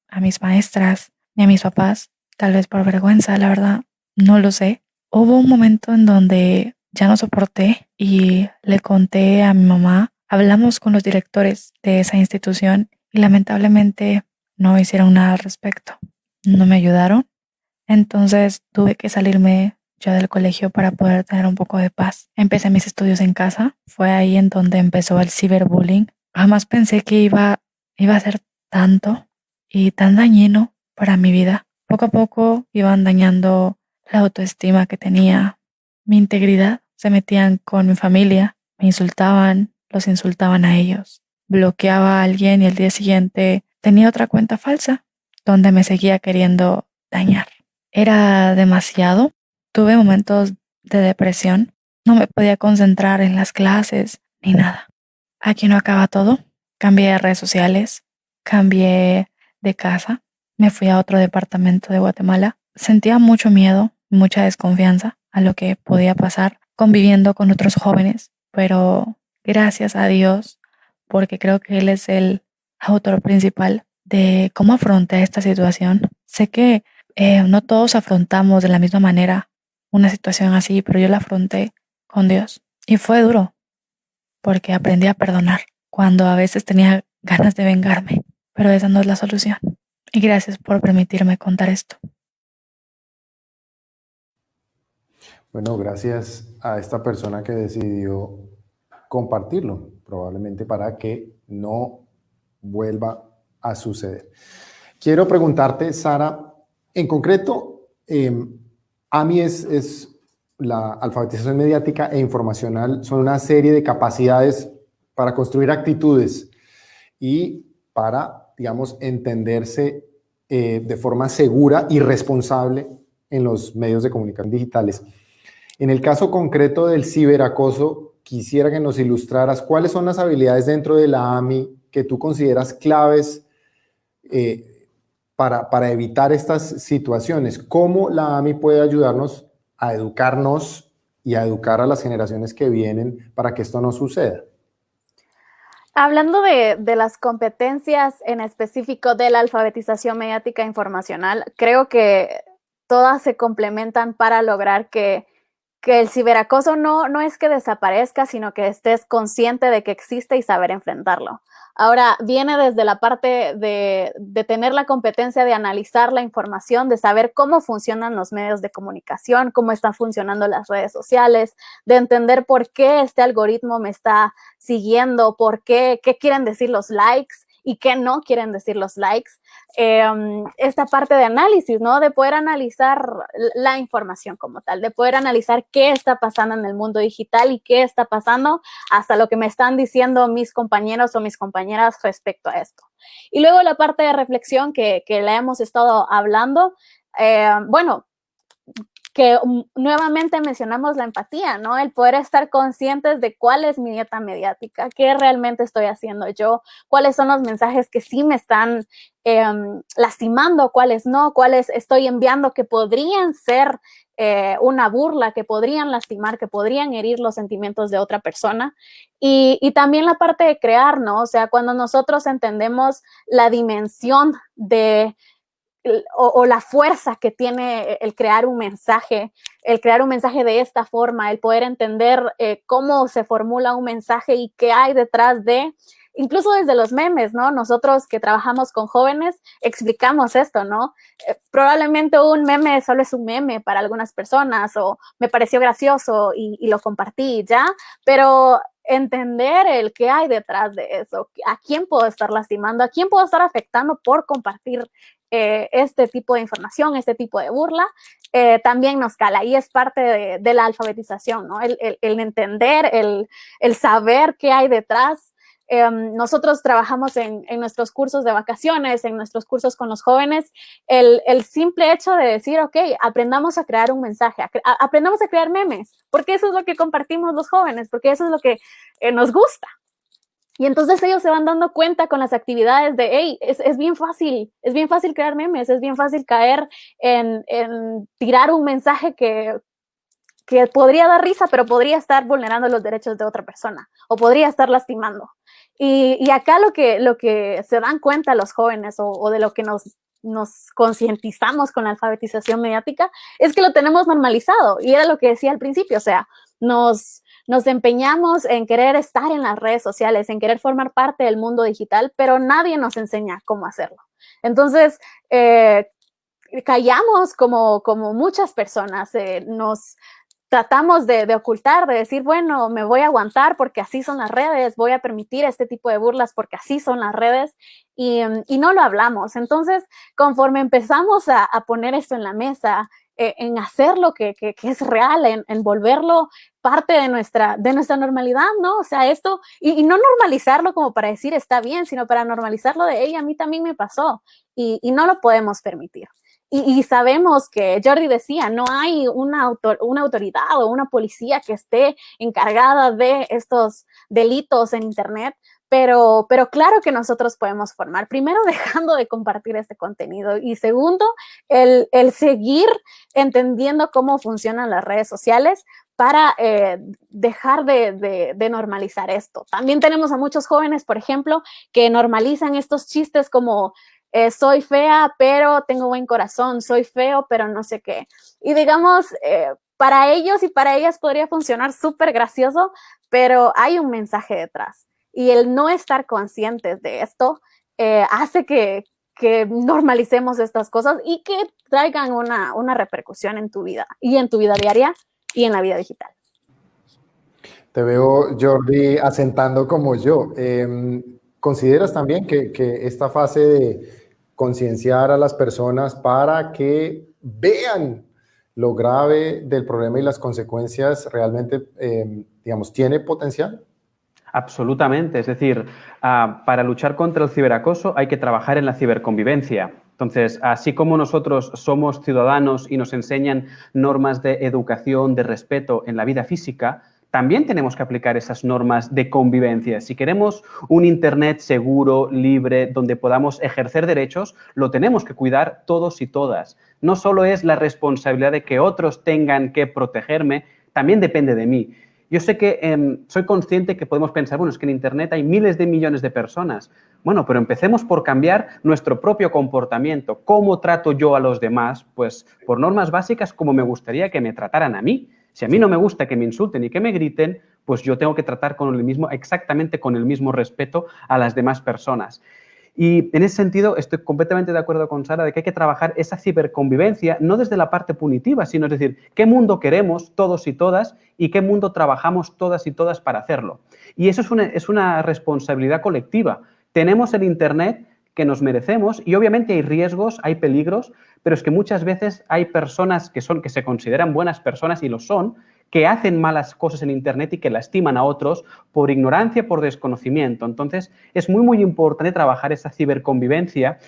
a mis maestras ni a mis papás, tal vez por vergüenza, la verdad, no lo sé. Hubo un momento en donde ya no soporté y le conté a mi mamá. Hablamos con los directores de esa institución y lamentablemente no hicieron nada al respecto. No me ayudaron. Entonces tuve que salirme ya del colegio para poder tener un poco de paz. Empecé mis estudios en casa. Fue ahí en donde empezó el ciberbullying. Jamás pensé que iba a ser tanto y tan dañino para mi vida. Poco a poco iban dañando la autoestima que tenía, mi integridad. Se metían con mi familia, me insultaban, los insultaban a ellos. Bloqueaba a alguien y el día siguiente tenía otra cuenta falsa donde me seguía queriendo dañar. Era demasiado. Tuve momentos de depresión. No me podía concentrar en las clases ni nada. Aquí no acaba todo. Cambié de redes sociales, cambié de casa, me fui a otro departamento de Guatemala. Sentía mucho miedo, mucha desconfianza a lo que podía pasar conviviendo con otros jóvenes, pero gracias a Dios, porque creo que Él es el autor principal de cómo afronté esta situación. Sé que no todos afrontamos de la misma manera una situación así, pero yo la afronté con Dios y fue duro porque aprendí a perdonar cuando a veces tenía ganas de vengarme, pero esa no es la solución. Y gracias por permitirme contar esto. Bueno, gracias a esta persona que decidió compartirlo, probablemente para que no vuelva a suceder. Quiero preguntarte, Sara, en concreto, AMI es la alfabetización mediática e informacional, son una serie de capacidades para construir actitudes y para, digamos, entenderse de forma segura y responsable en los medios de comunicación digitales. En el caso concreto del ciberacoso, quisiera que nos ilustraras cuáles son las habilidades dentro de la AMI que tú consideras claves para evitar estas situaciones. ¿Cómo la AMI puede ayudarnos a educarnos y a educar a las generaciones que vienen para que esto no suceda? Hablando de las competencias en específico de la alfabetización mediática e informacional, creo que todas se complementan para lograr que el ciberacoso no es que desaparezca, sino que estés consciente de que existe y saber enfrentarlo. Ahora, viene desde la parte de tener la competencia de analizar la información, de saber cómo funcionan los medios de comunicación, cómo están funcionando las redes sociales, de entender por qué este algoritmo me está siguiendo, qué quieren decir los likes y qué no quieren decir los likes. Esta parte de análisis, ¿no? De poder analizar la información como tal, de poder analizar qué está pasando en el mundo digital y qué está pasando hasta lo que me están diciendo mis compañeros o mis compañeras respecto a esto. Y luego la parte de reflexión que la hemos estado hablando, bueno, que nuevamente mencionamos la empatía, ¿no? El poder estar conscientes de cuál es mi dieta mediática, qué realmente estoy haciendo yo, cuáles son los mensajes que sí me están lastimando, cuáles no, cuáles estoy enviando que podrían ser una burla, que podrían lastimar, que podrían herir los sentimientos de otra persona. Y también la parte de crear, ¿no? O sea, cuando nosotros entendemos la dimensión o la fuerza que tiene el crear un mensaje de esta forma, el poder entender cómo se formula un mensaje y qué hay detrás de, incluso desde los memes, ¿no? Nosotros que trabajamos con jóvenes explicamos esto, ¿no? Probablemente un meme solo es un meme para algunas personas o me pareció gracioso y lo compartí ya, pero entender el qué hay detrás de eso, a quién puedo estar lastimando, a quién puedo estar afectando por compartir este tipo de información, este tipo de burla, también nos cala y es parte de la alfabetización, ¿no? El entender, el saber qué hay detrás. Nosotros trabajamos en nuestros cursos de vacaciones, en nuestros cursos con los jóvenes, el simple hecho de decir, ok, aprendamos a crear un mensaje, aprendamos a crear memes, porque eso es lo que compartimos los jóvenes, porque eso es lo que nos gusta. Y entonces ellos se van dando cuenta con las actividades de, hey, es bien fácil crear memes, es bien fácil caer en tirar un mensaje que podría dar risa, pero podría estar vulnerando los derechos de otra persona o podría estar lastimando. Y acá lo que se dan cuenta los jóvenes o de lo que nos concientizamos con la alfabetización mediática es que lo tenemos normalizado. Y era lo que decía al principio, o sea, nos empeñamos en querer estar en las redes sociales, en querer formar parte del mundo digital, pero nadie nos enseña cómo hacerlo. Entonces, callamos como muchas personas, tratamos de ocultar, de decir, bueno, me voy a aguantar porque así son las redes, voy a permitir este tipo de burlas porque así son las redes, y no lo hablamos. Entonces, conforme empezamos a poner esto en la mesa, en hacer lo que es real, en volverlo parte de nuestra normalidad, ¿no? O sea, esto, y no normalizarlo como para decir está bien, sino para normalizarlo de, hey, a mí también me pasó, y no lo podemos permitir. Y sabemos que Jordi decía, no hay una autoridad o una policía que esté encargada de estos delitos en Internet, pero claro que nosotros podemos formar. Primero, dejando de compartir este contenido, y segundo, el seguir entendiendo cómo funcionan las redes sociales para dejar de normalizar esto. También tenemos a muchos jóvenes, por ejemplo, que normalizan estos chistes como soy fea, pero tengo buen corazón, soy feo, pero no sé qué. Y digamos, para ellos y para ellas podría funcionar súper gracioso, pero hay un mensaje detrás. Y el no estar conscientes de esto hace que normalicemos estas cosas y que traigan una repercusión en tu vida, y en tu vida diaria y en la vida digital. Te veo, Jordi, asentando como yo. ¿Consideras también que esta fase de concienciar a las personas para que vean lo grave del problema y las consecuencias realmente, digamos, tiene potencial? Absolutamente. Es decir, para luchar contra el ciberacoso hay que trabajar en la ciberconvivencia. Entonces, así como nosotros somos ciudadanos y nos enseñan normas de educación, de respeto en la vida física, también tenemos que aplicar esas normas de convivencia. Si queremos un Internet seguro, libre, donde podamos ejercer derechos, lo tenemos que cuidar todos y todas. No solo es la responsabilidad de que otros tengan que protegerme, también depende de mí. Yo sé que soy consciente que podemos pensar, bueno, es que en Internet hay miles de millones de personas. Bueno, pero empecemos por cambiar nuestro propio comportamiento. ¿Cómo trato yo a los demás? Pues por normas básicas, como me gustaría que me trataran a mí. Si a mí no me gusta que me insulten y que me griten, pues yo tengo que tratar exactamente con el mismo respeto a las demás personas. Y en ese sentido estoy completamente de acuerdo con Sara de que hay que trabajar esa ciberconvivencia no desde la parte punitiva, sino es decir, qué mundo queremos todos y todas y qué mundo trabajamos todas y todas para hacerlo. Y eso es una responsabilidad colectiva. Tenemos el Internet que nos merecemos y obviamente hay riesgos, hay peligros, pero es que muchas veces hay personas que se consideran buenas personas y lo son, que hacen malas cosas en Internet y que lastiman a otros por ignorancia, por desconocimiento. Entonces, es muy, muy importante trabajar esa ciberconvivencia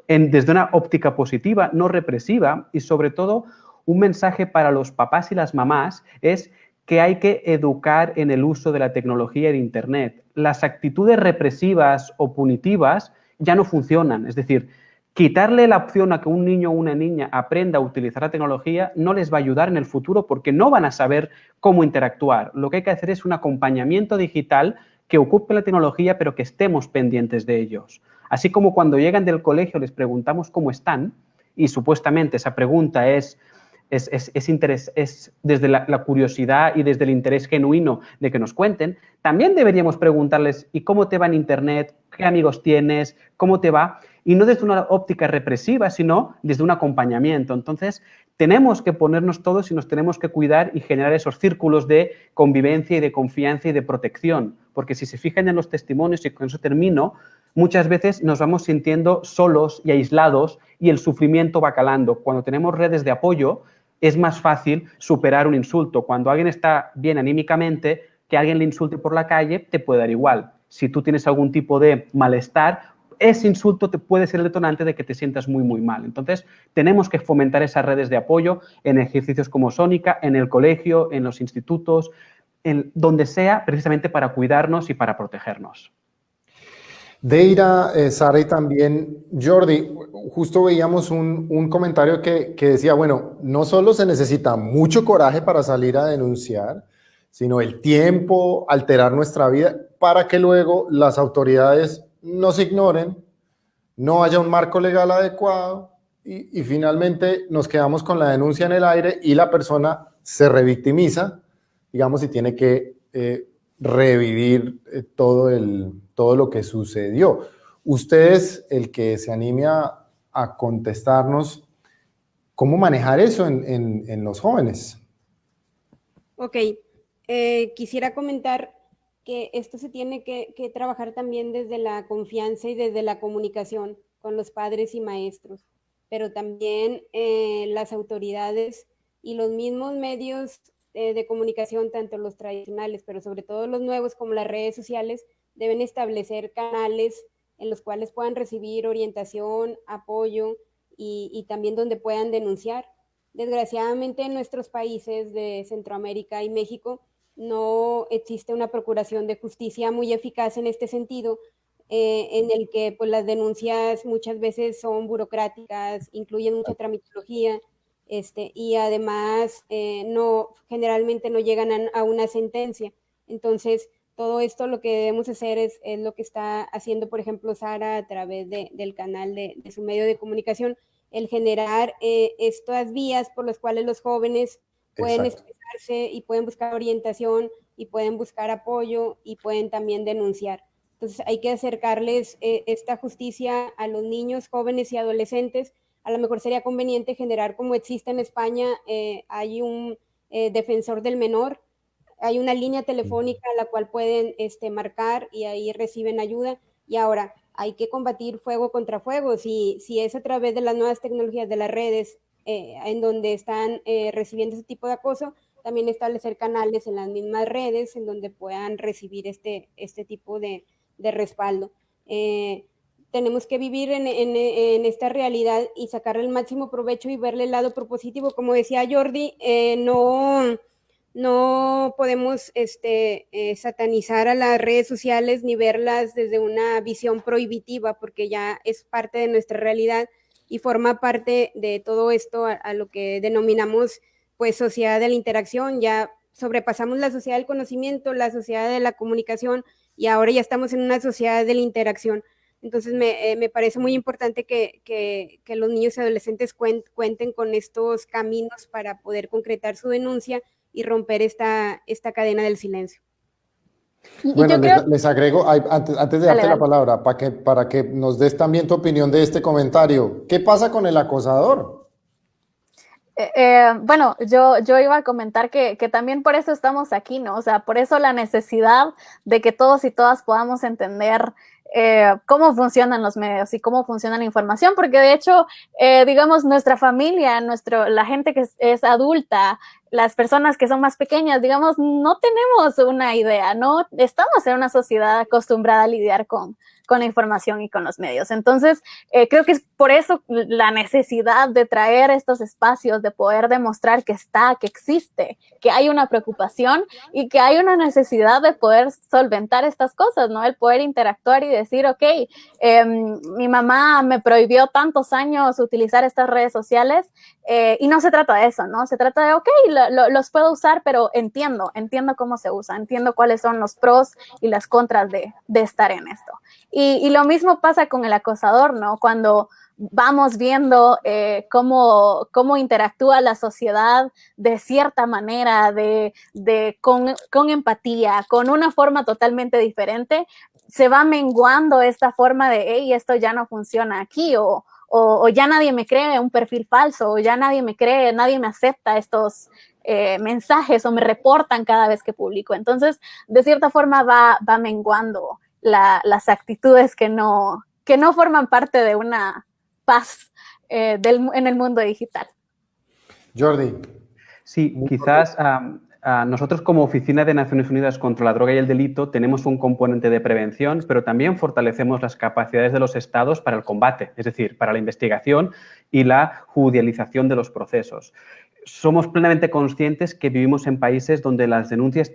desde una óptica positiva, no represiva, y sobre todo un mensaje para los papás y las mamás es que hay que educar en el uso de la tecnología de Internet. Las actitudes represivas o punitivas ya no funcionan. Es decir, quitarle la opción a que un niño o una niña aprenda a utilizar la tecnología no les va a ayudar en el futuro porque no van a saber cómo interactuar. Lo que hay que hacer es un acompañamiento digital que ocupe la tecnología pero que estemos pendientes de ellos. Así como cuando llegan del colegio les preguntamos cómo están y supuestamente esa pregunta es desde la curiosidad y desde el interés genuino de que nos cuenten, también deberíamos preguntarles ¿y cómo te va en Internet? ¿Qué amigos tienes? ¿Cómo te va? Y no desde una óptica represiva, sino desde un acompañamiento. Entonces, tenemos que ponernos todos y nos tenemos que cuidar y generar esos círculos de convivencia y de confianza y de protección. Porque si se fijan en los testimonios, y con eso termino, muchas veces nos vamos sintiendo solos y aislados y el sufrimiento va calando. Cuando tenemos redes de apoyo, es más fácil superar un insulto. Cuando alguien está bien anímicamente, que alguien le insulte por la calle, te puede dar igual. Si tú tienes algún tipo de malestar, ese insulto te puede ser el detonante de que te sientas muy, muy mal. Entonces, tenemos que fomentar esas redes de apoyo en ejercicios como Sónica, en el colegio, en los institutos, en donde sea, precisamente para cuidarnos y para protegernos. Deira, Sara y también Jordi, justo veíamos un comentario que decía, bueno, no solo se necesita mucho coraje para salir a denunciar, sino el tiempo, alterar nuestra vida, para que luego las autoridades nos ignoren, no haya un marco legal adecuado y finalmente nos quedamos con la denuncia en el aire y la persona se revictimiza, digamos, y tiene que revivir todo lo que sucedió. Ustedes, el que se anime a contestarnos, ¿cómo manejar eso en los jóvenes? Ok, quisiera comentar que esto se tiene que trabajar también desde la confianza y desde la comunicación con los padres y maestros, pero también las autoridades y los mismos medios de comunicación, tanto los tradicionales, pero sobre todo los nuevos como las redes sociales, deben establecer canales en los cuales puedan recibir orientación, apoyo y también donde puedan denunciar. Desgraciadamente en nuestros países de Centroamérica y México no existe una procuración de justicia muy eficaz en este sentido, en el que pues, las denuncias muchas veces son burocráticas, incluyen mucha tramitología, y además generalmente no llegan a una sentencia. Entonces, todo esto lo que debemos hacer es lo que está haciendo, por ejemplo, Sara a través del canal de su medio de comunicación, el generar estas vías por las cuales los jóvenes pueden expresarse y pueden buscar orientación y pueden buscar apoyo y pueden también denunciar. Entonces hay que acercarles esta justicia a los niños, jóvenes y adolescentes. A lo mejor sería conveniente generar, como existe en España, hay un defensor del menor, hay una línea telefónica a la cual pueden marcar y ahí reciben ayuda. Y ahora, hay que combatir fuego contra fuego. Si es a través de las nuevas tecnologías, de las redes, en donde están recibiendo ese tipo de acoso, también establecer canales en las mismas redes en donde puedan recibir este tipo de respaldo. Tenemos que vivir en esta realidad y sacarle el máximo provecho y verle el lado propositivo. Como decía Jordi, no podemos satanizar a las redes sociales ni verlas desde una visión prohibitiva, porque ya es parte de nuestra realidad y forma parte de todo esto a lo que denominamos pues sociedad de la interacción. Ya sobrepasamos la sociedad del conocimiento, la sociedad de la comunicación, y ahora ya estamos en una sociedad de la interacción. Entonces me parece muy importante que los niños y adolescentes cuenten con estos caminos para poder concretar su denuncia y romper esta cadena del silencio. Bueno, les agrego, antes de darte la palabra, para que nos des también tu opinión de este comentario. ¿Qué pasa con el acosador? Bueno, yo iba a comentar que también por eso estamos aquí, ¿no? O sea, por eso la necesidad de que todos y todas podamos entender cómo funcionan los medios y cómo funciona la información, porque de hecho, digamos, nuestra familia, la gente que es adulta, las personas que son más pequeñas, digamos, no tenemos una idea, no estamos en una sociedad acostumbrada a lidiar con la información y con los medios. Entonces, creo que es por eso la necesidad de traer estos espacios, de poder demostrar que existe, que hay una preocupación y que hay una necesidad de poder solventar estas cosas, ¿no? El poder interactuar y decir, ok, mi mamá me prohibió tantos años utilizar estas redes sociales, y no se trata de eso, ¿no? Se trata de, ok, los puedo usar, pero entiendo cómo se usa, entiendo cuáles son los pros y las contras de estar en esto. Y lo mismo pasa con el acosador, ¿no? Cuando vamos viendo cómo interactúa la sociedad de cierta manera, con empatía, con una forma totalmente diferente, se va menguando esta forma de, hey, esto ya no funciona aquí, o ya nadie me cree un perfil falso, o ya nadie me cree, nadie me acepta estos mensajes o me reportan cada vez que publico. Entonces, de cierta forma va menguando las actitudes que no forman parte de una paz en el mundo digital. Jordi. Sí, quizás nosotros como Oficina de Naciones Unidas contra la Droga y el Delito tenemos un componente de prevención, pero también fortalecemos las capacidades de los estados para el combate, es decir, para la investigación y la judicialización de los procesos. Somos plenamente conscientes que vivimos en países donde las denuncias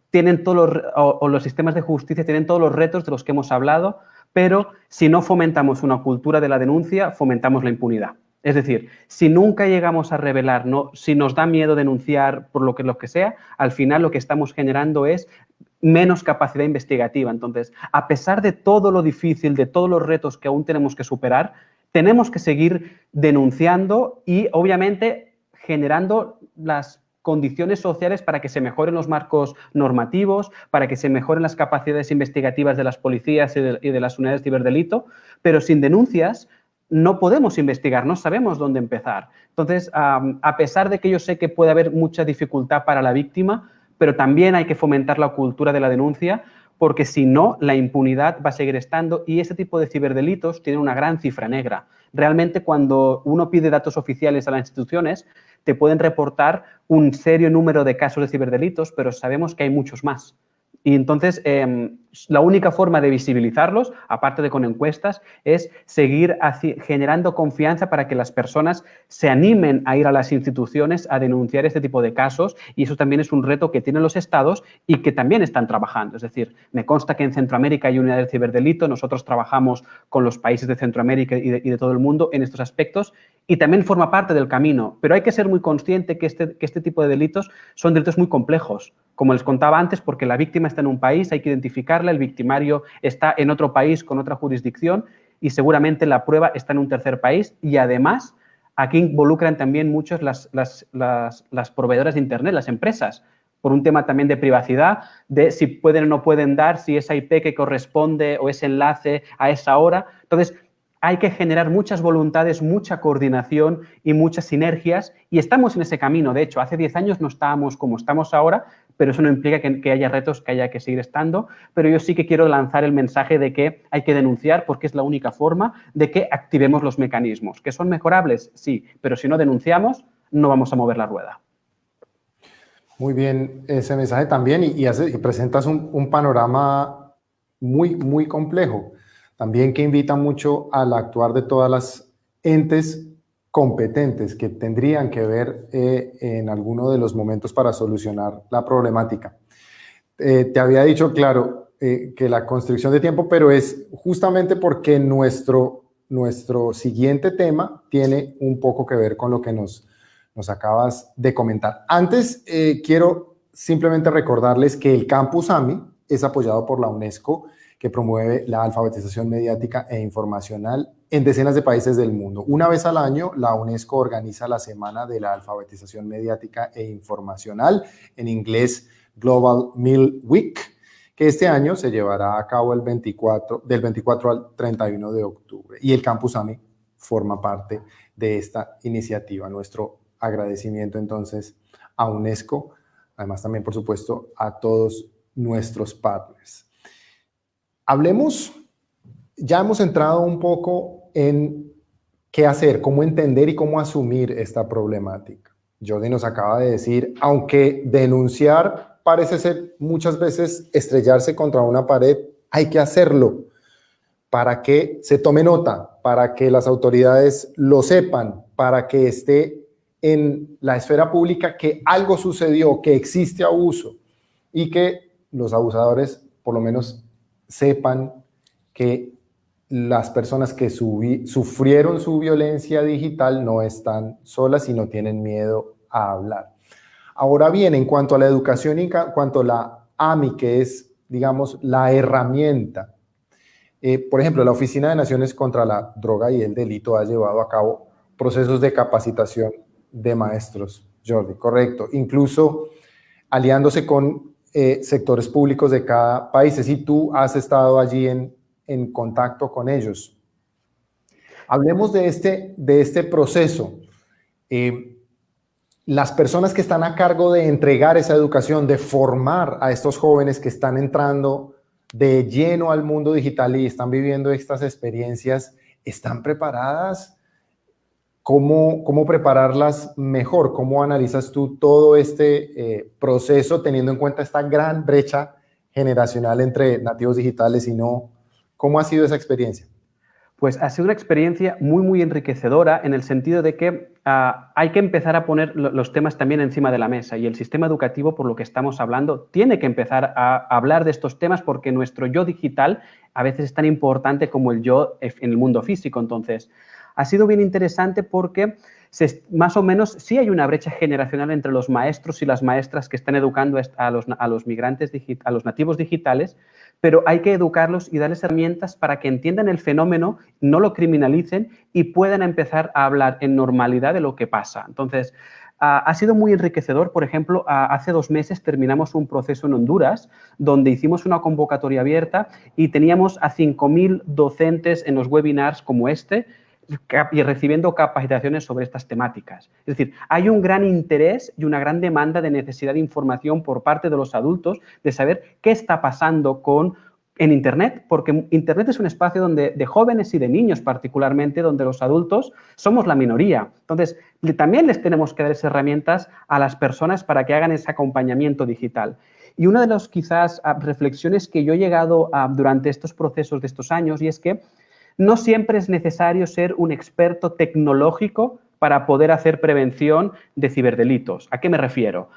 tienen los sistemas de justicia tienen todos los retos de los que hemos hablado, pero si no fomentamos una cultura de la denuncia, fomentamos la impunidad. Es decir, si nunca llegamos a revelar, si nos da miedo denunciar por lo que sea, al final lo que estamos generando es menos capacidad investigativa. Entonces, a pesar de todo lo difícil, de todos los retos que aún tenemos que superar, tenemos que seguir denunciando y, obviamente, generando las condiciones sociales para que se mejoren los marcos normativos, para que se mejoren las capacidades investigativas de las policías y de las unidades de ciberdelito, pero sin denuncias no podemos investigar, no sabemos dónde empezar. Entonces, a pesar de que yo sé que puede haber mucha dificultad para la víctima, pero también hay que fomentar la cultura de la denuncia, porque si no, la impunidad va a seguir estando y ese tipo de ciberdelitos tiene una gran cifra negra. Realmente, cuando uno pide datos oficiales a las instituciones, te pueden reportar un serio número de casos de ciberdelitos, pero sabemos que hay muchos más. Y entonces, la única forma de visibilizarlos, aparte de con encuestas, es seguir generando confianza para que las personas se animen a ir a las instituciones a denunciar este tipo de casos. Y eso también es un reto que tienen los estados y que también están trabajando. Es decir, me consta que en Centroamérica hay unidad de ciberdelito. Nosotros trabajamos con los países de Centroamérica y de todo el mundo en estos aspectos y también forma parte del camino. Pero hay que ser muy consciente que este tipo de delitos son delitos muy complejos. Como les contaba antes, porque la víctima está en un país, hay que identificarla, el victimario está en otro país con otra jurisdicción y seguramente la prueba está en un tercer país y además aquí involucran también muchos las proveedoras de Internet, las empresas, por un tema también de privacidad, de si pueden o no pueden dar, si esa IP que corresponde o ese enlace a esa hora. Entonces, hay que generar muchas voluntades, mucha coordinación y muchas sinergias y estamos en ese camino. De hecho, hace 10 años no estábamos como estamos ahora, pero eso no implica que haya retos que haya que seguir estando. Pero yo sí que quiero lanzar el mensaje de que hay que denunciar porque es la única forma de que activemos los mecanismos. ¿Que son mejorables? Sí, pero si no denunciamos, no vamos a mover la rueda. Muy bien ese mensaje también y presentas un panorama muy, muy complejo. También que invita mucho al actuar de todas las entes competentes que tendrían que ver en alguno de los momentos para solucionar la problemática. Te había dicho, claro, que la constricción de tiempo, pero es justamente porque nuestro siguiente tema tiene un poco que ver con lo que nos acabas de comentar. Antes, quiero simplemente recordarles que el Campus AMI es apoyado por la UNESCO, que promueve la alfabetización mediática e informacional en decenas de países del mundo. Una vez al año, la UNESCO organiza la Semana de la Alfabetización Mediática e Informacional, en inglés Global Meal Week, que este año se llevará a cabo del 24 al 31 de octubre. Y el Campus AMI forma parte de esta iniciativa. Nuestro agradecimiento entonces a UNESCO, además también, por supuesto, a todos nuestros partners. Hablemos, ya hemos entrado un poco en qué hacer, cómo entender y cómo asumir esta problemática. Jordi nos acaba de decir, aunque denunciar parece ser muchas veces estrellarse contra una pared, hay que hacerlo para que se tome nota, para que las autoridades lo sepan, para que esté en la esfera pública que algo sucedió, que existe abuso y que los abusadores por lo menos sepan que las personas que sufrieron su violencia digital no están solas y no tienen miedo a hablar. Ahora bien, en cuanto a la educación y en cuanto a la AMI, que es, digamos, la herramienta, por ejemplo, la Oficina de Naciones contra la Droga y el Delito ha llevado a cabo procesos de capacitación de maestros, Jordi, correcto, incluso aliándose con sectores públicos de cada país, y tú has estado allí en contacto con ellos. Hablemos de este proceso. Las personas que están a cargo de entregar esa educación, de formar a estos jóvenes que están entrando de lleno al mundo digital y están viviendo estas experiencias, ¿están preparadas? ¿Cómo prepararlas mejor? ¿Cómo analizas tú todo este proceso teniendo en cuenta esta gran brecha generacional entre nativos digitales y no? ¿Cómo ha sido esa experiencia? Pues ha sido una experiencia muy, muy enriquecedora en el sentido de que hay que empezar a poner los temas también encima de la mesa y el sistema educativo, por lo que estamos hablando, tiene que empezar a hablar de estos temas porque nuestro yo digital a veces es tan importante como el yo en el mundo físico. Entonces, ha sido bien interesante porque más o menos sí hay una brecha generacional entre los maestros y las maestras que están educando a los migrantes, a los nativos digitales, pero hay que educarlos y darles herramientas para que entiendan el fenómeno, no lo criminalicen y puedan empezar a hablar en normalidad de lo que pasa. Entonces, ha sido muy enriquecedor. Por ejemplo, hace 2 meses terminamos un proceso en Honduras donde hicimos una convocatoria abierta y teníamos a 5.000 docentes en los webinars como este, y recibiendo capacitaciones sobre estas temáticas. Es decir, hay un gran interés y una gran demanda de necesidad de información por parte de los adultos de saber qué está pasando en Internet, porque Internet es un espacio donde, de jóvenes y de niños particularmente, donde los adultos somos la minoría. Entonces, también les tenemos que dar esas herramientas a las personas para que hagan ese acompañamiento digital. Y una de las quizás reflexiones que yo he llegado a durante estos procesos de estos años, y es que no siempre es necesario ser un experto tecnológico para poder hacer prevención de ciberdelitos. ¿A qué me refiero?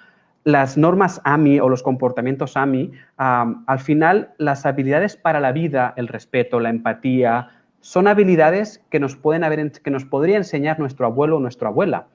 Las normas AMI o los comportamientos AMI, al final las habilidades para la vida, el respeto, la empatía, son habilidades que nos podría enseñar nuestro abuelo o nuestra abuela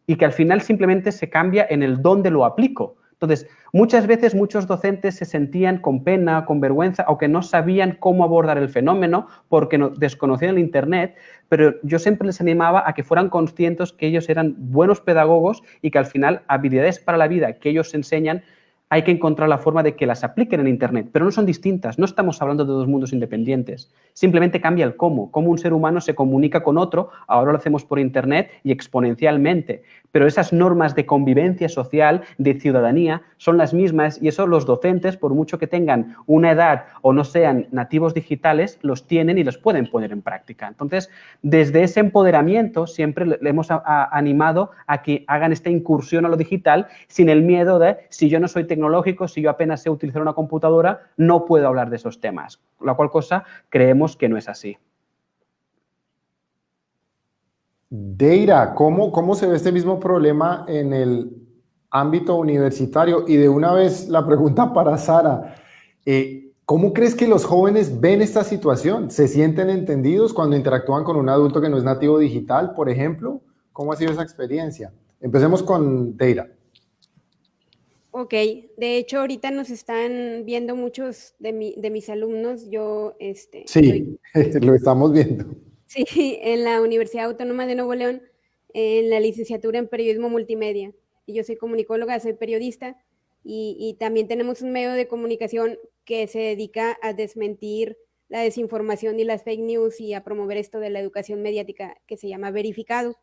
y que al final simplemente se cambia en el dónde lo aplico. Entonces, muchas veces muchos docentes se sentían con pena, con vergüenza o que no sabían cómo abordar el fenómeno porque desconocían el Internet, pero yo siempre les animaba a que fueran conscientes que ellos eran buenos pedagogos y que al final habilidades para la vida que ellos enseñan hay que encontrar la forma de que las apliquen en Internet, pero no son distintas, no estamos hablando de dos mundos independientes, simplemente cambia el cómo un ser humano se comunica con otro, ahora lo hacemos por Internet y exponencialmente, pero esas normas de convivencia social, de ciudadanía, son las mismas y eso los docentes, por mucho que tengan una edad o no sean nativos digitales, los tienen y los pueden poner en práctica. Entonces, desde ese empoderamiento siempre le hemos animado a que hagan esta incursión a lo digital sin el miedo de si yo no soy tecnológico, si yo apenas sé utilizar una computadora, no puedo hablar de esos temas, la cual cosa creemos que no es así. Deira, ¿cómo se ve este mismo problema en el ámbito universitario? Y de una vez la pregunta para Sara, ¿cómo crees que los jóvenes ven esta situación? ¿Se sienten entendidos cuando interactúan con un adulto que no es nativo digital, por ejemplo? ¿Cómo ha sido esa experiencia? Empecemos con Deira. Ok, de hecho ahorita nos están viendo muchos de mis alumnos. Yo Sí, lo estamos viendo. Sí, en la Universidad Autónoma de Nuevo León, en la licenciatura en Periodismo Multimedia. Y yo soy comunicóloga, soy periodista, y también tenemos un medio de comunicación que se dedica a desmentir la desinformación y las fake news y a promover esto de la educación mediática que se llama Verificado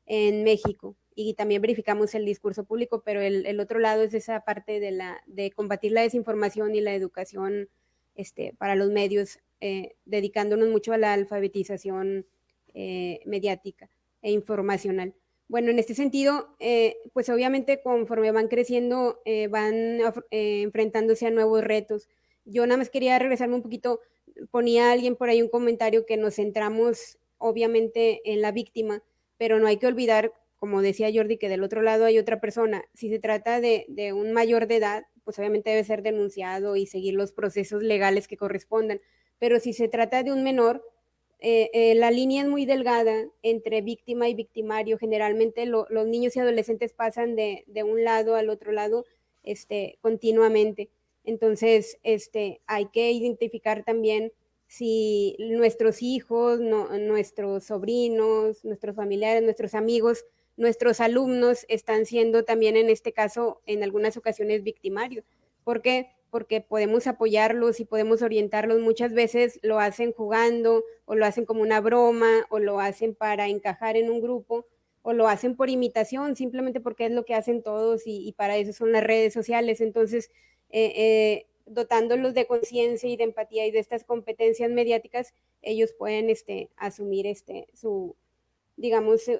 en México. Y también verificamos el discurso público, pero el otro lado es esa parte de combatir la desinformación y la educación para los medios, dedicándonos mucho a la alfabetización mediática e informacional. Bueno, en este sentido, pues obviamente conforme van creciendo, van enfrentándose a nuevos retos. Yo nada más quería regresarme un poquito, ponía alguien por ahí un comentario que nos centramos obviamente en la víctima, pero no hay que olvidar, como decía Jordi, que del otro lado hay otra persona. Si se trata de un mayor de edad, pues obviamente debe ser denunciado y seguir los procesos legales que correspondan. Pero si se trata de un menor, la línea es muy delgada entre víctima y victimario. Generalmente los niños y adolescentes pasan de un lado al otro lado continuamente. Entonces, hay que identificar también si nuestros hijos, nuestros sobrinos, nuestros familiares, nuestros amigos, nuestros alumnos están siendo también en este caso en algunas ocasiones victimarios. ¿Por qué? Porque podemos apoyarlos y podemos orientarlos. Muchas veces lo hacen jugando o lo hacen como una broma o lo hacen para encajar en un grupo o lo hacen por imitación, simplemente porque es lo que hacen todos y para eso son las redes sociales. Entonces, dotándolos de conciencia y de empatía y de estas competencias mediáticas, ellos pueden asumir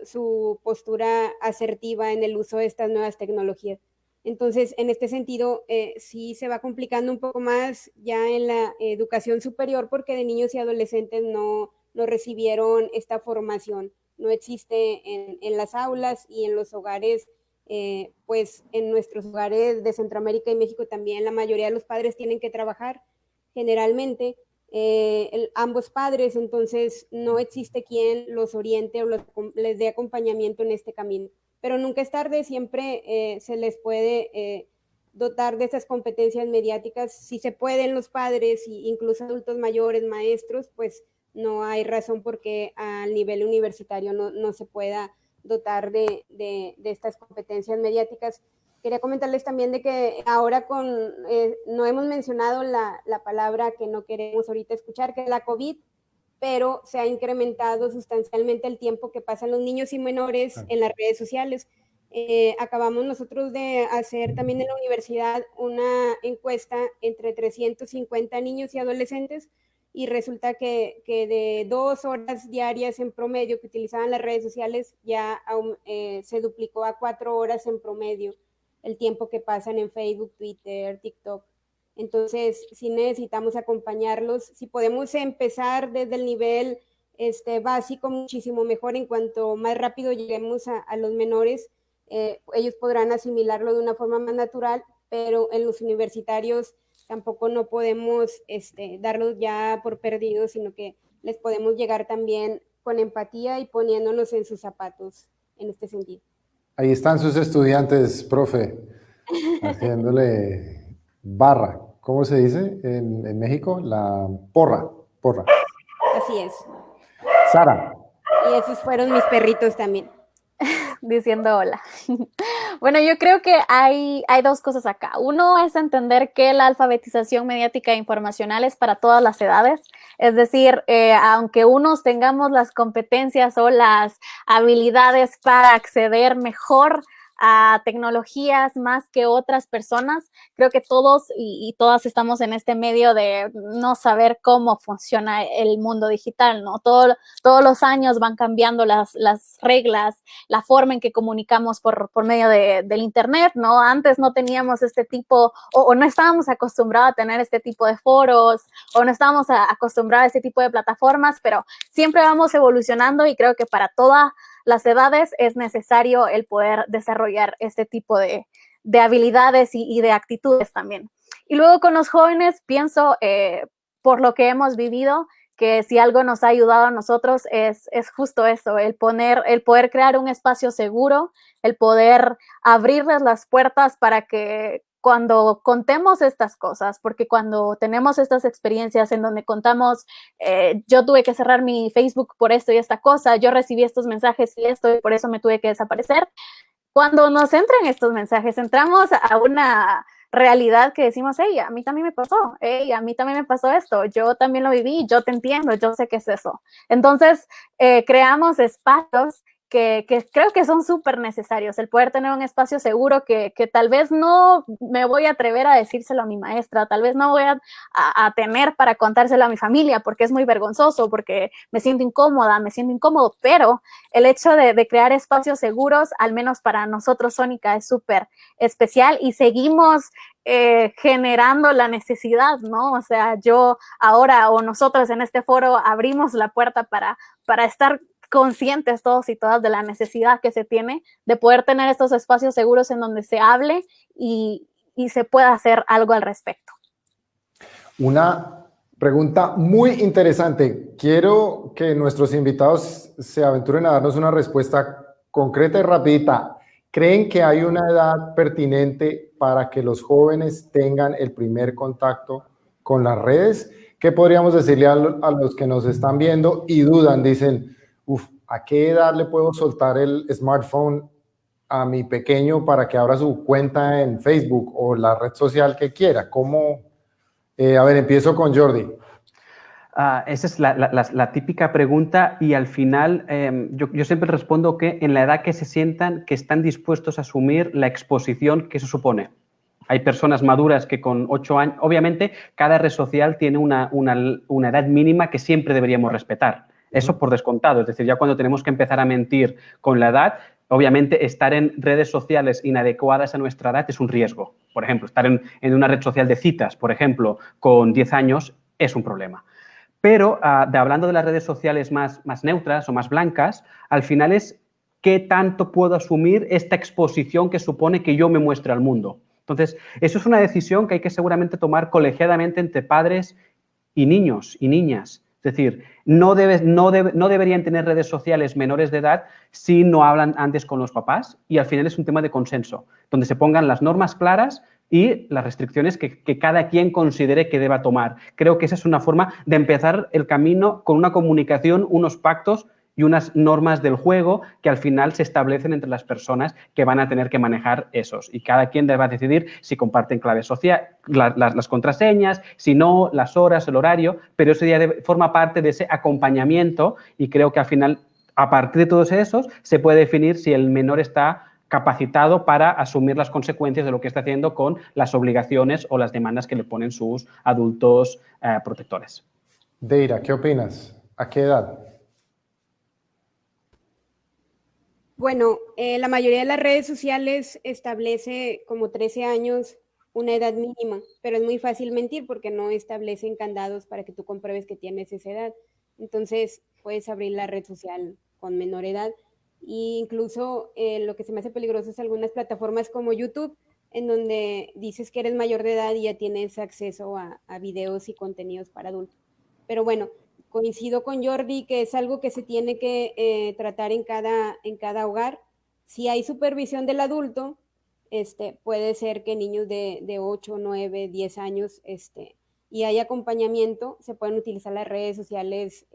su postura asertiva en el uso de estas nuevas tecnologías. Entonces, en este sentido, sí se va complicando un poco más ya en la educación superior porque de niños y adolescentes no recibieron esta formación. No existe en las aulas y en los hogares, pues en nuestros hogares de Centroamérica y México también la mayoría de los padres tienen que trabajar generalmente. Ambos padres, entonces no existe quien los oriente o les dé acompañamiento en este camino. Pero nunca es tarde, siempre se les puede dotar de estas competencias mediáticas. Si se pueden los padres e incluso adultos mayores, maestros, pues no hay razón por qué al nivel universitario no se pueda dotar de estas competencias mediáticas. Quería comentarles también de que ahora no hemos mencionado la palabra que no queremos ahorita escuchar, que es la COVID. pero se ha incrementado sustancialmente el tiempo que pasan los niños y menores en las redes sociales. Acabamos nosotros de hacer también en la universidad una encuesta entre 350 niños y adolescentes y resulta que de 2 horas diarias en promedio que utilizaban las redes sociales ya se duplicó a 4 horas en promedio el tiempo que pasan en Facebook, Twitter, TikTok. Entonces, sí necesitamos acompañarlos. Si podemos empezar desde el nivel básico, muchísimo mejor. En cuanto más rápido lleguemos a los menores, ellos podrán asimilarlo de una forma más natural, pero en los universitarios tampoco no podemos darlos ya por perdidos, sino que les podemos llegar también con empatía y poniéndonos en sus zapatos en este sentido. Ahí están sus estudiantes, profe, haciéndole barra. ¿Cómo se dice en México? La porra. Así es. Sara. Y esos fueron mis perritos también. Diciendo hola. Bueno, yo creo que hay dos cosas acá. Uno es entender que la alfabetización mediática e informacional es para todas las edades. Es decir, aunque unos tengamos las competencias o las habilidades para acceder mejor a tecnologías más que otras personas, creo que todos y todas estamos en este medio de no saber cómo funciona el mundo digital, ¿no? Todos los años van cambiando las reglas, la forma en que comunicamos por medio del internet, ¿no? Antes no teníamos este tipo, o no estábamos acostumbrados a tener este tipo de foros, o no estábamos acostumbrados a este tipo de plataformas, pero siempre vamos evolucionando y creo que para todas las edades es necesario el poder desarrollar este tipo de habilidades y de actitudes también. Y luego con los jóvenes pienso, por lo que hemos vivido, que si algo nos ha ayudado a nosotros es justo eso, el poder crear un espacio seguro, el poder abrirles las puertas para que cuando contemos estas cosas, porque cuando tenemos estas experiencias en donde contamos, yo tuve que cerrar mi Facebook por esto y esta cosa, yo recibí estos mensajes y esto, y por eso me tuve que desaparecer. Cuando nos entran estos mensajes, entramos a una realidad que decimos, hey, a mí también me pasó, hey, a mí también me pasó esto, yo también lo viví, yo te entiendo, yo sé qué es eso. Entonces, creamos espacios que creo que son súper necesarios, el poder tener un espacio seguro que tal vez no me voy a atrever a decírselo a mi maestra, tal vez no voy a tener para contárselo a mi familia porque es muy vergonzoso, porque me siento incómoda, me siento incómodo, pero el hecho de crear espacios seguros, al menos para nosotros Sónica, es súper especial y seguimos generando la necesidad, ¿no? O sea, yo ahora o nosotros en este foro abrimos la puerta para estar conscientes todos y todas de la necesidad que se tiene de poder tener estos espacios seguros en donde se hable y se pueda hacer algo al respecto. Una pregunta muy interesante. Quiero que nuestros invitados se aventuren a darnos una respuesta concreta y rapidita. ¿Creen que hay una edad pertinente para que los jóvenes tengan el primer contacto con las redes? ¿Qué podríamos decirle a los que nos están viendo y dudan? Dicen, ¿a qué edad le puedo soltar el smartphone a mi pequeño para que abra su cuenta en Facebook o la red social que quiera? ¿Cómo? A ver, empiezo con Jordi. Esa es la típica pregunta y al final yo siempre respondo que en la edad que se sientan que están dispuestos a asumir la exposición que eso supone. Hay personas maduras que con 8 años, obviamente cada red social tiene una edad mínima que siempre deberíamos respetar. Eso por descontado, es decir, ya cuando tenemos que empezar a mentir con la edad, obviamente estar en redes sociales inadecuadas a nuestra edad es un riesgo. Por ejemplo, estar en una red social de citas, por ejemplo, con 10 años es un problema. Pero hablando de las redes sociales más neutras o más blancas, al final es qué tanto puedo asumir esta exposición que supone que yo me muestre al mundo. Entonces, eso es una decisión que hay que seguramente tomar colegiadamente entre padres y niños y niñas. Es decir, no deberían tener redes sociales menores de edad si no hablan antes con los papás y al final es un tema de consenso, donde se pongan las normas claras y las restricciones que cada quien considere que deba tomar. Creo que esa es una forma de empezar el camino con una comunicación, unos pactos y unas normas del juego que al final se establecen entre las personas que van a tener que manejar esos. Y cada quien debe decidir si comparten clave social, las contraseñas, si no, las horas, el horario, pero eso ya forma parte de ese acompañamiento y creo que al final, a partir de todos esos, se puede definir si el menor está capacitado para asumir las consecuencias de lo que está haciendo con las obligaciones o las demandas que le ponen sus adultos protectores. Deira, ¿qué opinas? ¿A qué edad? Bueno, la mayoría de las redes sociales establece como 13 años una edad mínima, pero es muy fácil mentir porque no establecen candados para que tú compruebes que tienes esa edad. Entonces, puedes abrir la red social con menor edad. E incluso lo que se me hace peligroso es algunas plataformas como YouTube, en donde dices que eres mayor de edad y ya tienes acceso a videos y contenidos para adultos. Pero bueno, coincido con Jordi que es algo que se tiene que tratar en cada hogar. Si hay supervisión del adulto, puede ser que niños de 8, 9, 10 años y hay acompañamiento, se pueden utilizar las redes sociales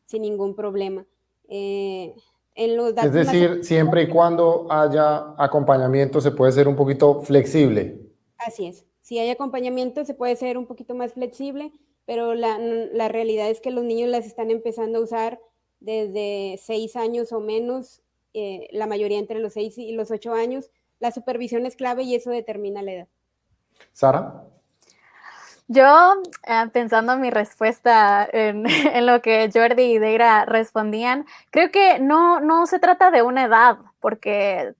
sin ningún problema. En los datos Es decir, siempre y cuando haya acompañamiento se puede ser un poquito flexible. Así es. Si hay acompañamiento se puede ser un poquito más flexible, pero la realidad es que los niños las están empezando a usar desde 6 años o menos, la mayoría entre los 6 y los 8 años. La supervisión es clave y eso determina la edad. Sara. Yo, pensando en mi respuesta en lo que Jordi y Deira respondían, creo que no se trata de una edad, porque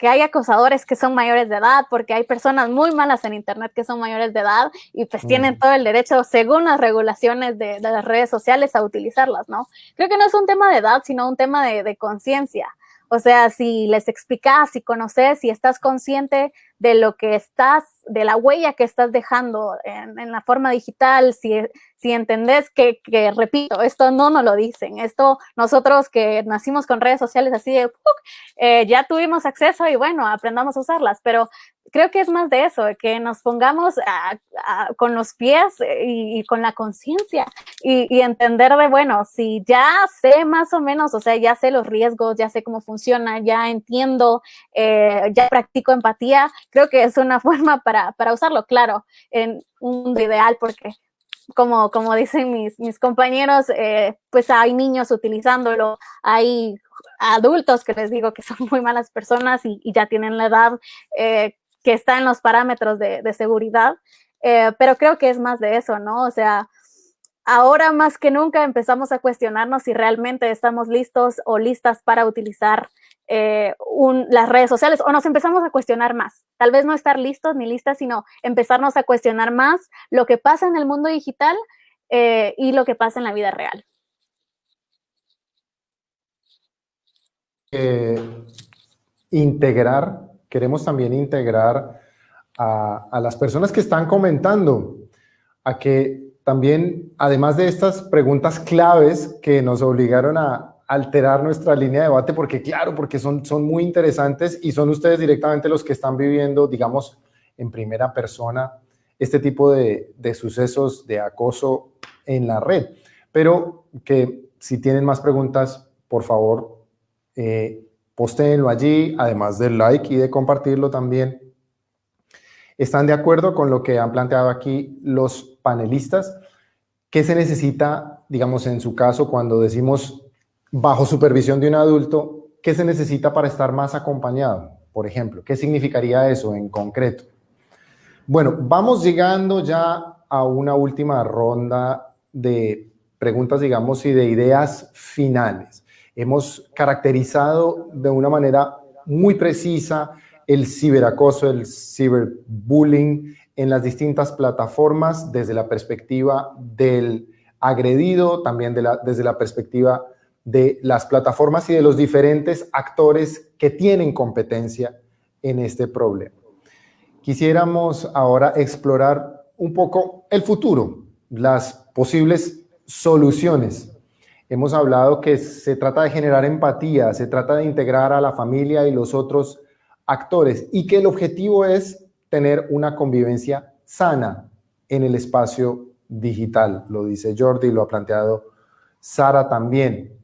hay acosadores que son mayores de edad, porque hay personas muy malas en internet que son mayores de edad y pues tienen todo el derecho, según las regulaciones de las redes sociales, a utilizarlas, ¿no? Creo que no es un tema de edad, sino un tema de conciencia. O sea, si les explicas, si conoces, si estás consciente de lo que de la huella que estás dejando en la forma digital, si entendés que, repito, esto no nos lo dicen, esto nosotros que nacimos con redes sociales así de, ya tuvimos acceso y bueno, aprendamos a usarlas, pero creo que es más de eso, que nos pongamos con los pies y con la conciencia y entender de, bueno, si ya sé más o menos, o sea, ya sé los riesgos, ya sé cómo funciona, ya entiendo, ya practico empatía, creo que es una forma para usarlo, claro, en un mundo ideal, porque como dicen mis compañeros, pues hay niños utilizándolo, hay adultos que les digo que son muy malas personas y ya tienen la edad que está en los parámetros de seguridad, pero creo que es más de eso, ¿no? O sea, ahora más que nunca empezamos a cuestionarnos si realmente estamos listos o listas para utilizar las redes sociales, o nos empezamos a cuestionar más. Tal vez no estar listos ni listas, sino empezarnos a cuestionar más lo que pasa en el mundo digital y lo que pasa en la vida real. Queremos también integrar a las personas que están comentando, a que también, además de estas preguntas claves que nos obligaron a alterar nuestra línea de debate, porque claro, porque son muy interesantes y son ustedes directamente los que están viviendo, digamos, en primera persona este tipo de sucesos de acoso en la red. Pero que si tienen más preguntas, por favor, postéenlo allí, además del like y de compartirlo también. ¿Están de acuerdo con lo que han planteado aquí los panelistas? ¿Qué se necesita, digamos, en su caso, cuando decimos bajo supervisión de un adulto, qué se necesita para estar más acompañado? Por ejemplo, ¿qué significaría eso en concreto? Bueno, vamos llegando ya a una última ronda de preguntas, digamos, y de ideas finales. Hemos caracterizado de una manera muy precisa el ciberacoso, el ciberbullying en las distintas plataformas desde la perspectiva del agredido, también desde la perspectiva de las plataformas y de los diferentes actores que tienen competencia en este problema. Quisiéramos ahora explorar un poco el futuro, las posibles soluciones. Hemos hablado que se trata de generar empatía, se trata de integrar a la familia y los otros actores y que el objetivo es tener una convivencia sana en el espacio digital. Lo dice Jordi, lo ha planteado Sara también.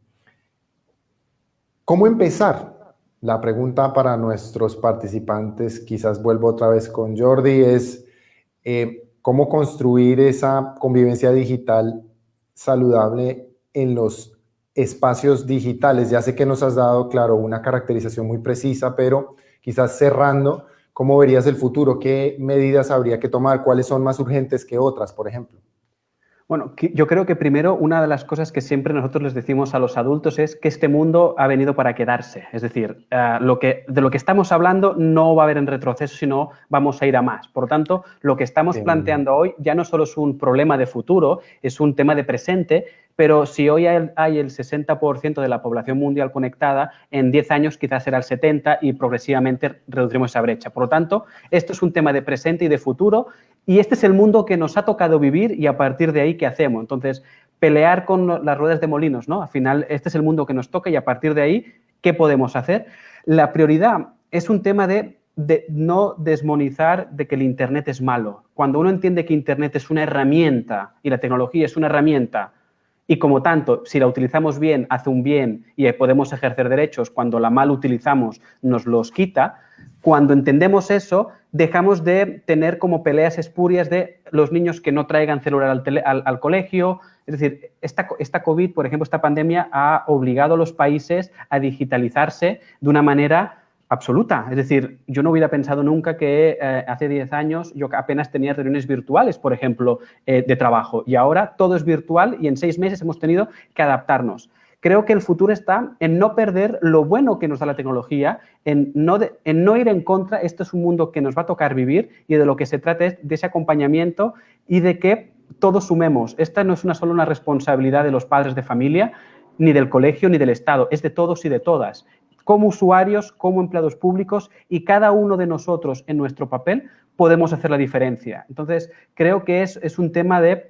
¿Cómo empezar? La pregunta para nuestros participantes, quizás vuelvo otra vez con Jordi, es ¿cómo construir esa convivencia digital saludable en los espacios digitales? Ya sé que nos has dado, claro, una caracterización muy precisa, pero quizás cerrando, ¿cómo verías el futuro? ¿Qué medidas habría que tomar? ¿Cuáles son más urgentes que otras, por ejemplo? Bueno, yo creo que primero una de las cosas que siempre nosotros les decimos a los adultos es que este mundo ha venido para quedarse. Es decir, de lo que estamos hablando no va a haber en retroceso, sino vamos a ir a más. Por lo tanto, lo que estamos planteando hoy ya no solo es un problema de futuro, es un tema de presente, pero si hoy hay el 60% de la población mundial conectada, en 10 años quizás será el 70% y progresivamente reduciremos esa brecha. Por lo tanto, esto es un tema de presente y de futuro y este es el mundo que nos ha tocado vivir y a partir de ahí, ¿qué hacemos? Entonces, pelear con las ruedas de molinos, ¿no? Al final, este es el mundo que nos toca y a partir de ahí, ¿qué podemos hacer? La prioridad es un tema de no desmonizar de que el Internet es malo. Cuando uno entiende que Internet es una herramienta y la tecnología es una herramienta y como tanto, si la utilizamos bien, hace un bien y podemos ejercer derechos, cuando la mal utilizamos nos los quita, cuando entendemos eso, dejamos de tener como peleas espurias de los niños que no traigan celular al colegio. Es decir, esta COVID, por ejemplo, esta pandemia ha obligado a los países a digitalizarse de una manera absoluta. Es decir, yo no hubiera pensado nunca que hace 10 años yo apenas tenía reuniones virtuales, por ejemplo, de trabajo. Y ahora todo es virtual y en 6 meses hemos tenido que adaptarnos. Creo que el futuro está en no perder lo bueno que nos da la tecnología, en no ir en contra. Esto es un mundo que nos va a tocar vivir y de lo que se trata es de ese acompañamiento y de que todos sumemos. Esta no es solo una responsabilidad de los padres de familia, ni del colegio, ni del Estado, es de todos y de todas. Como usuarios, como empleados públicos y cada uno de nosotros en nuestro papel podemos hacer la diferencia. Entonces, creo que es un tema de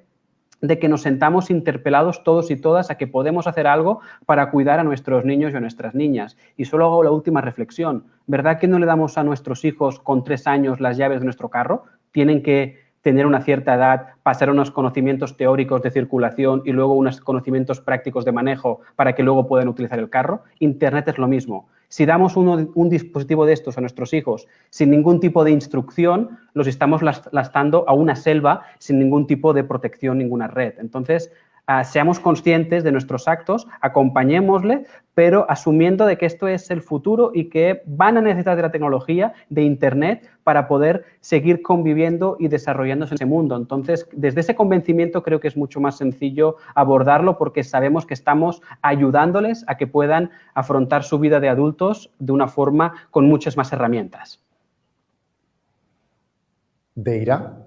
que nos sentamos interpelados todos y todas a que podemos hacer algo para cuidar a nuestros niños y a nuestras niñas. Y solo hago la última reflexión. ¿Verdad que no le damos a nuestros hijos con 3 años las llaves de nuestro carro? Tienen que tener una cierta edad, pasar unos conocimientos teóricos de circulación y luego unos conocimientos prácticos de manejo para que luego puedan utilizar el carro. Internet es lo mismo. Si damos un dispositivo de estos a nuestros hijos sin ningún tipo de instrucción, los estamos lastrando a una selva sin ningún tipo de protección, ninguna red. Entonces, seamos conscientes de nuestros actos, acompañémosle, pero asumiendo de que esto es el futuro y que van a necesitar de la tecnología, de Internet, para poder seguir conviviendo y desarrollándose en ese mundo. Entonces, desde ese convencimiento creo que es mucho más sencillo abordarlo porque sabemos que estamos ayudándoles a que puedan afrontar su vida de adultos de una forma con muchas más herramientas. Deira.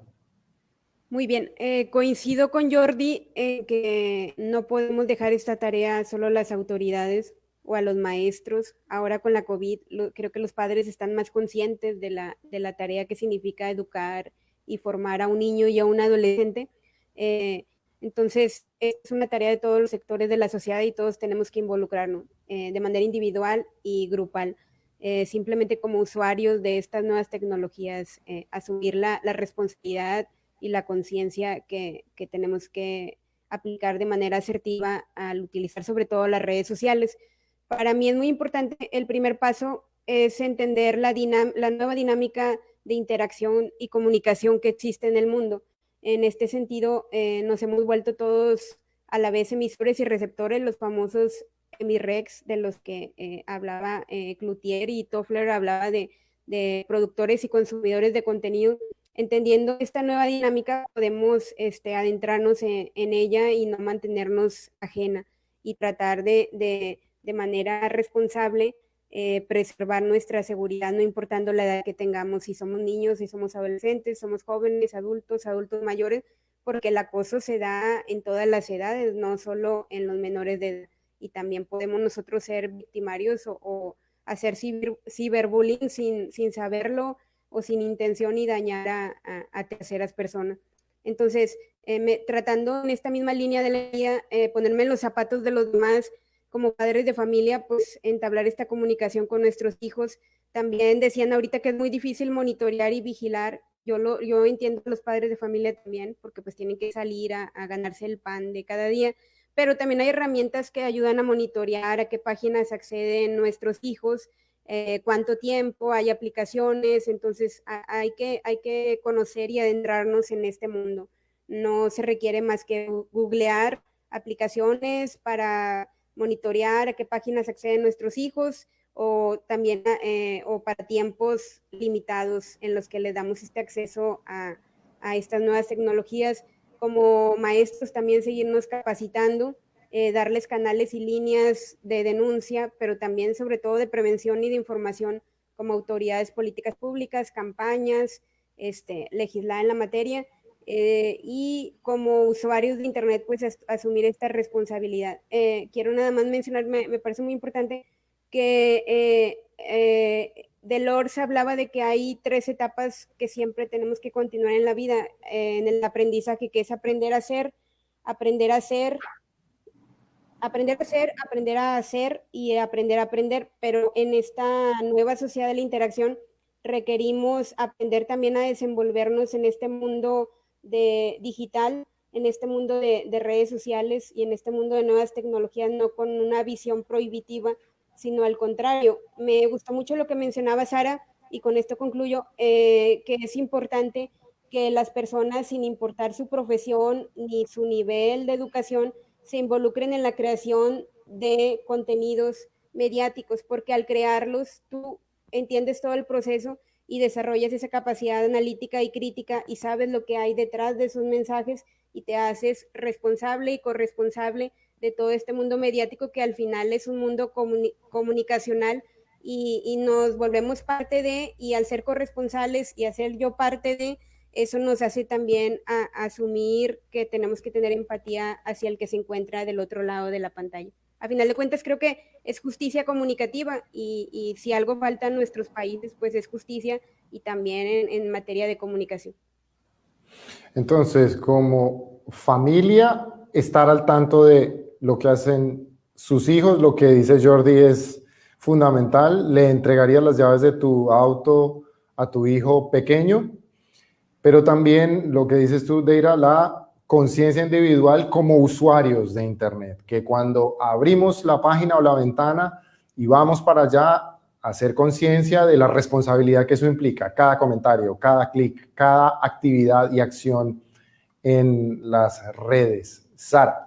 Muy bien, coincido con Jordi en que no podemos dejar esta tarea solo a las autoridades o a los maestros. Ahora con la COVID, creo que los padres están más conscientes de la tarea que significa educar y formar a un niño y a un adolescente. Entonces, es una tarea de todos los sectores de la sociedad y todos tenemos que involucrarnos de manera individual y grupal. Simplemente como usuarios de estas nuevas tecnologías, asumir la responsabilidad y la conciencia que tenemos que aplicar de manera asertiva al utilizar sobre todo las redes sociales. Para mí es muy importante, el primer paso es entender la nueva dinámica de interacción y comunicación que existe en el mundo. En este sentido, nos hemos vuelto todos a la vez emisores y receptores, los famosos emirrex de los que hablaba Cloutier, y Toffler hablaba de productores y consumidores de contenido. Entendiendo esta nueva dinámica, podemos adentrarnos en ella y no mantenernos ajena y tratar de manera responsable preservar nuestra seguridad, no importando la edad que tengamos, si somos niños, si somos adolescentes, somos jóvenes, adultos mayores, porque el acoso se da en todas las edades, no solo en los menores de edad. Y también podemos nosotros ser victimarios o hacer ciberbullying sin saberlo, o sin intención y dañar a terceras personas. Entonces, tratando en esta misma línea de la vida, ponerme en los zapatos de los demás, como padres de familia, pues entablar esta comunicación con nuestros hijos. También decían ahorita que es muy difícil monitorear y vigilar. Yo entiendo a los padres de familia también, porque pues tienen que salir a ganarse el pan de cada día, pero también hay herramientas que ayudan a monitorear a qué páginas acceden nuestros hijos, cuánto tiempo, hay aplicaciones, entonces hay que conocer y adentrarnos en este mundo. No se requiere más que googlear aplicaciones para monitorear a qué páginas acceden nuestros hijos, o también o para tiempos limitados en los que les damos este acceso a estas nuevas tecnologías. Como maestros también seguirnos capacitando, darles canales y líneas de denuncia, pero también sobre todo de prevención y de información, como autoridades políticas públicas, campañas, legislar en la materia, y como usuarios de Internet, pues asumir esta responsabilidad. Quiero nada más mencionar, me parece muy importante que Delors hablaba de que hay 3 etapas que siempre tenemos que continuar en la vida, en el aprendizaje, que es aprender a hacer, aprender a hacer y aprender a aprender, pero en esta nueva sociedad de la interacción requerimos aprender también a desenvolvernos en este mundo digital, en este mundo de redes sociales y en este mundo de nuevas tecnologías, no con una visión prohibitiva, sino al contrario. Me gustó mucho lo que mencionaba Sara, y con esto concluyo, que es importante que las personas, sin importar su profesión ni su nivel de educación, se involucren en la creación de contenidos mediáticos, porque al crearlos tú entiendes todo el proceso y desarrollas esa capacidad analítica y crítica y sabes lo que hay detrás de esos mensajes y te haces responsable y corresponsable de todo este mundo mediático, que al final es un mundo comunicacional, y nos volvemos parte de, y al ser corresponsales y hacer yo parte de, eso nos hace también asumir que tenemos que tener empatía hacia el que se encuentra del otro lado de la pantalla. A final de cuentas, creo que es justicia comunicativa, y si algo falta en nuestros países, pues es justicia, y también en materia de comunicación. Entonces, como familia, estar al tanto de lo que hacen sus hijos, lo que dice Jordi es fundamental. Le entregarías las llaves de tu auto a tu hijo pequeño, pero también lo que dices tú, Deira, la conciencia individual como usuarios de Internet, que cuando abrimos la página o la ventana y vamos para allá, hacer conciencia de la responsabilidad que eso implica, cada comentario, cada clic, cada actividad y acción en las redes. Sara.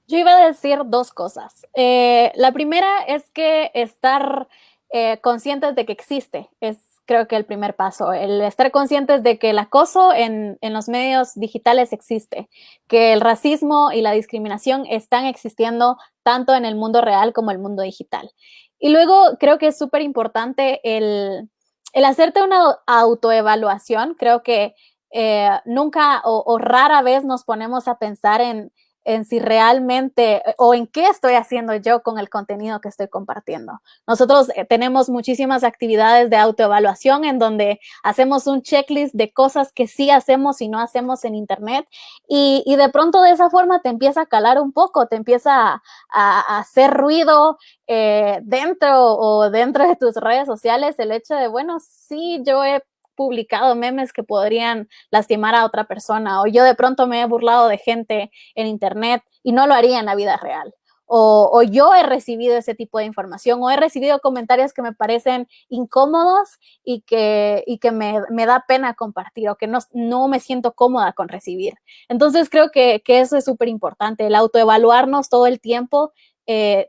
Yo iba a decir 2 cosas. La primera es que estar conscientes de que existe es, creo que, el primer paso. El estar conscientes de que el acoso en los medios digitales existe, que el racismo y la discriminación están existiendo tanto en el mundo real como en el mundo digital. Y luego creo que es súper importante el hacerte una autoevaluación. Creo que nunca o rara vez nos ponemos a pensar en si realmente o en qué estoy haciendo yo con el contenido que estoy compartiendo. Nosotros tenemos muchísimas actividades de autoevaluación en donde hacemos un checklist de cosas que sí hacemos y no hacemos en Internet, y de pronto de esa forma te empieza a calar un poco, te empieza a hacer ruido dentro de tus redes sociales el hecho de, bueno, sí, yo he publicado memes que podrían lastimar a otra persona, o yo de pronto me he burlado de gente en Internet y no lo haría en la vida real, o yo he recibido ese tipo de información, o he recibido comentarios que me parecen incómodos y que me da pena compartir, o que no me siento cómoda con recibir. Entonces creo que eso es súper importante, el autoevaluarnos todo el tiempo,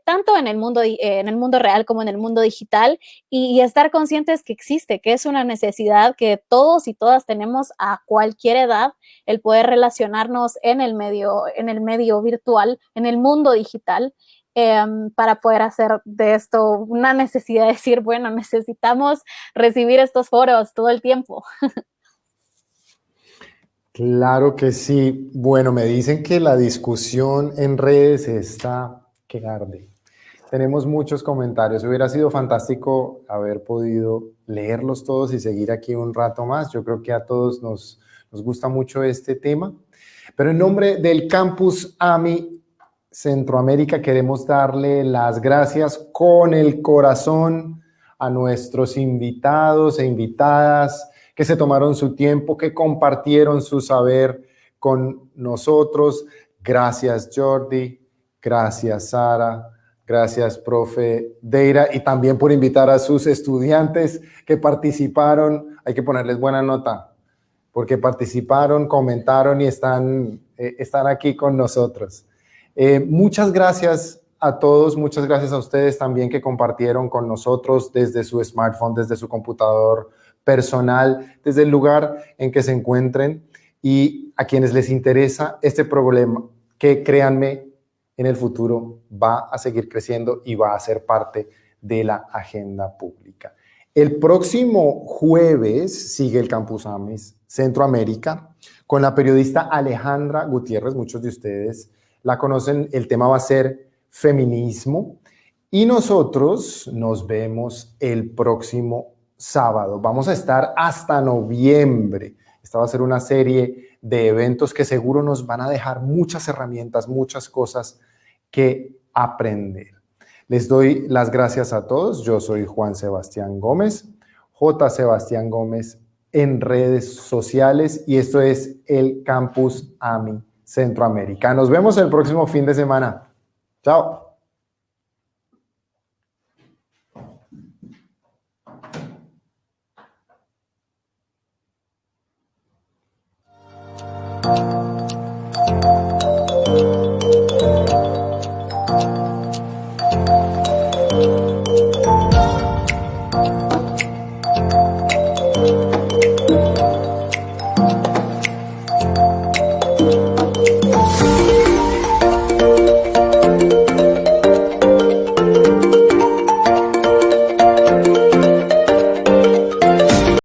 tanto en el mundo real como en el mundo digital, y estar conscientes que existe, que es una necesidad que todos y todas tenemos a cualquier edad, el poder relacionarnos en el medio virtual, en el mundo digital, para poder hacer de esto una necesidad de decir, bueno, necesitamos recibir estos foros todo el tiempo. Claro que sí. Bueno, me dicen que la discusión en redes está que arde. Tenemos muchos comentarios. Hubiera sido fantástico haber podido leerlos todos y seguir aquí un rato más. Yo creo que a todos nos gusta mucho este tema. Pero en nombre del Campus AMI Centroamérica queremos darle las gracias con el corazón a nuestros invitados e invitadas que se tomaron su tiempo, que compartieron su saber con nosotros. Gracias, Jordi. Gracias, Sara. Gracias, profe Deira, y también por invitar a sus estudiantes que participaron. Hay que ponerles buena nota, porque participaron, comentaron y están aquí con nosotros. Muchas gracias a todos, muchas gracias a ustedes también que compartieron con nosotros desde su smartphone, desde su computador personal, desde el lugar en que se encuentren, y a quienes les interesa este problema, que créanme, en el futuro va a seguir creciendo y va a ser parte de la agenda pública. El próximo jueves sigue el Campus AMIS Centroamérica con la periodista Alejandra Gutiérrez. Muchos de ustedes la conocen. El tema va a ser feminismo y nosotros nos vemos el próximo sábado. Vamos a estar hasta noviembre. Esta va a ser una serie de eventos que seguro nos van a dejar muchas herramientas, muchas cosas que aprender. Les doy las gracias a todos. Yo soy Juan Sebastián Gómez, J. Sebastián Gómez en redes sociales, y esto es el Campus AMI Centroamérica. Nos vemos el próximo fin de semana. Chao.